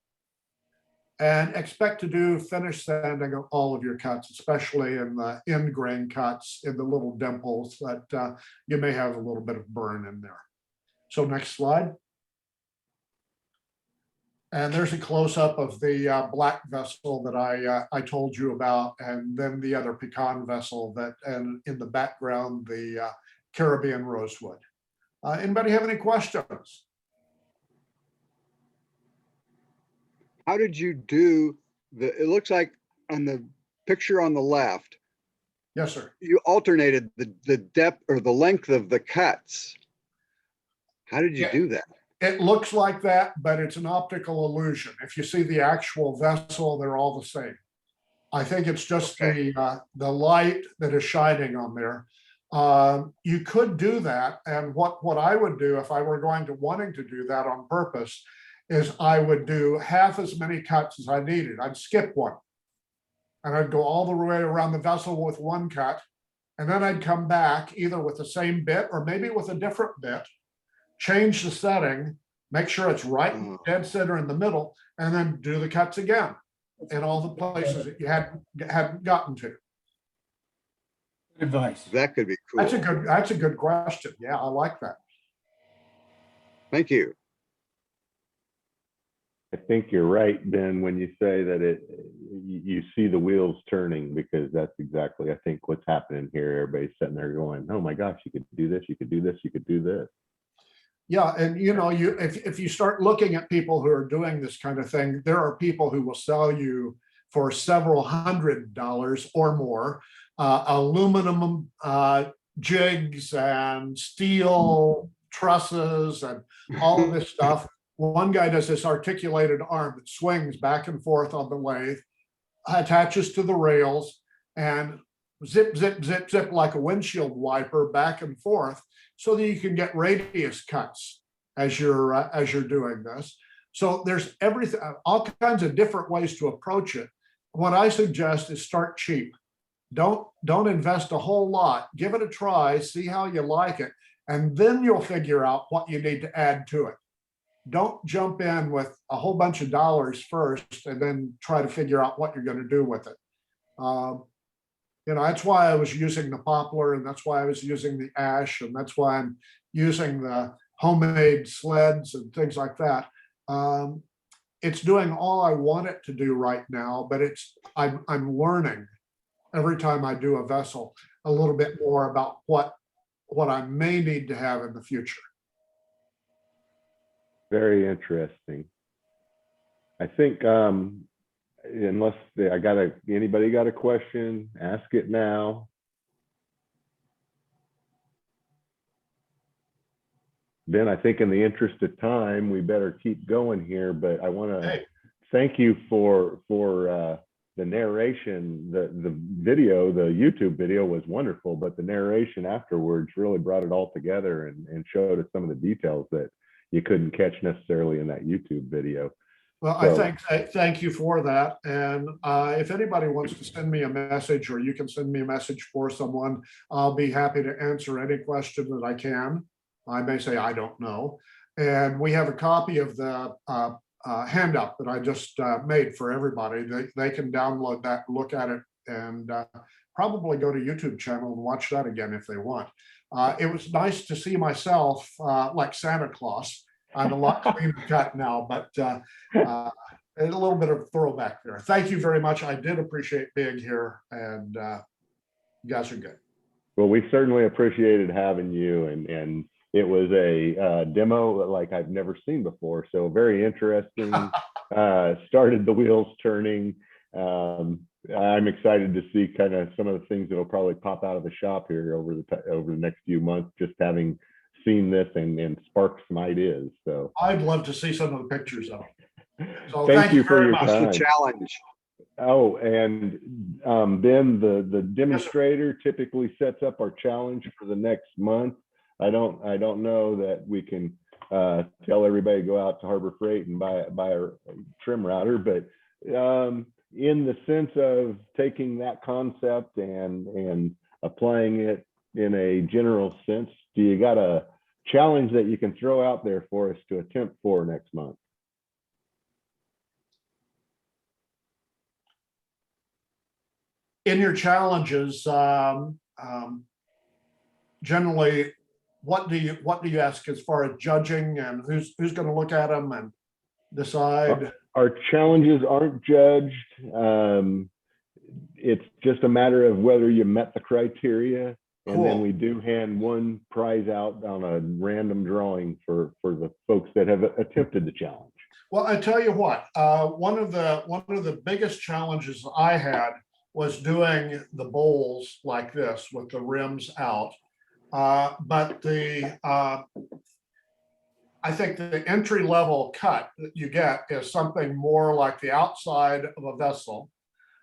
And expect to do finish sanding of all of your cuts, especially in the end grain cuts, in the little dimples that you may have a little bit of burn in there. So next slide. And there's a close-up of the black vessel that I told you about, and then the other pecan vessel that, and in the background, the Caribbean rosewood. Anybody have any questions? How did you do it looks like on the picture on the left, Yes, sir. you alternated the depth or the length of the cuts. How did you Yeah. do that? It looks like that, but it's an optical illusion. If you see the actual vessel, they're all the same. I think it's just the light that is shining on there. You could do that, and what I would do if I were wanting to do that on purpose is I would do half as many cuts as I needed. I'd skip one, and I'd go all the way around the vessel with one cut, and then I'd come back either with the same bit or maybe with a different bit, change the setting, make sure it's right dead center in the middle, and then do the cuts again in all the places that you hadn't gotten to. Good advice. That could be cool. That's a good question. Yeah, I like that. Thank you. I think you're right, Ben, when you say that you see the wheels turning, because that's exactly, I think, what's happening here. Everybody's sitting there going, oh my gosh, you could do this, you could do this, you could do this. Yeah, and if you start looking at people who are doing this kind of thing, there are people who will sell you for several $100s or more, aluminum jigs and steel trusses and all of this stuff. One guy does this articulated arm that swings back and forth on the lathe, attaches to the rails, and zip, zip, zip, zip like a windshield wiper back and forth, so that you can get radius cuts as you're doing this. So there's everything, all kinds of different ways to approach it. What I suggest is start cheap. Don't invest a whole lot. Give it a try, see how you like it, and then you'll figure out what you need to add to it. Don't jump in with a whole bunch of dollars first and then try to figure out what you're going to do with it. That's why I was using the poplar, and that's why I was using the ash, and that's why I'm using the homemade sleds and things like that. It's doing all I want it to do right now, but I'm learning every time I do a vessel a little bit more about what I may need to have in the future. Very interesting. I think unless anybody got a question, ask it now. Ben, I think in the interest of time, we better keep going here, but I want to thank you for the narration. The video, the YouTube video was wonderful, but the narration afterwards really brought it all together and showed us some of the details that you couldn't catch necessarily in that YouTube video. Well, I thank you for that. And if anybody wants to send me a message, or you can send me a message for someone, I'll be happy to answer any question that I can. I may say I don't know. And we have a copy of the handout that I just made for everybody. They can download that, look at it, and probably go to YouTube channel and watch that again if they want. It was nice to see myself like Santa Claus. I'm a lot cleaner cut now, but a little bit of throwback there. Thank you very much. I did appreciate being here, and you guys are good. Well, we certainly appreciated having you, and it was a demo like I've never seen before. So very interesting. Started the wheels turning. I'm excited to see kind of some of the things that'll probably pop out of the shop here over the next few months, just having seen this and spark some ideas. So I'd love to see some of the pictures of it. So thank you for your much. time. That's a challenge. Oh, and Ben, the demonstrator typically sets up our challenge for the next month. I don't know that we can tell everybody to go out to Harbor Freight and buy a trim router, but in the sense of taking that concept and applying it in a general sense, do you got a challenge that you can throw out there for us to attempt for next month? In your challenges, generally, what do you ask as far as judging, and who's going to look at them and decide? Our challenges aren't judged. It's just a matter of whether you met the criteria. And then we do hand one prize out on a random drawing for the folks that have attempted the challenge. Well, I tell you what, one of the biggest challenges I had was doing the bowls like this with the rims out. But I think the entry level cut that you get is something more like the outside of a vessel.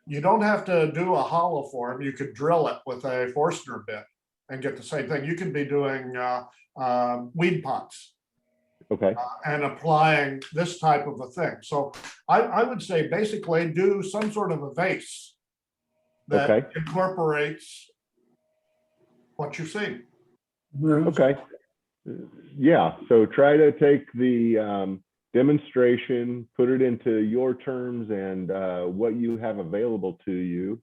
You don't have to do a hollow form. You could drill it with a Forstner bit and get the same thing. You could be doing weed pots Okay, and applying this type of a thing. So I would say basically do some sort of a vase that Okay. incorporates what you see. Grooves. okay. Yeah, so try to take the demonstration, put it into your terms and what you have available to you,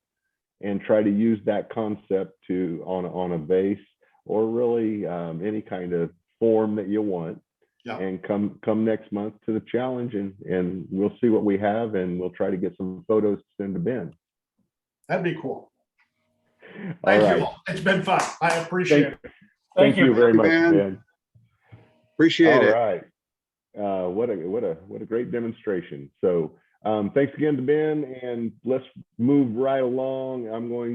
and try to use that concept to on a base or really any kind of form that you want. Yeah. And come next month to the challenge, and we'll see what we have, and we'll try to get some photos to send to Ben. That'd be cool. All Thank right. you all. It's been fun. I appreciate it. Thank you very much, Ben. Ben. Appreciate All it. right. What a great demonstration. So thanks again to Ben, and let's move right along. I'm going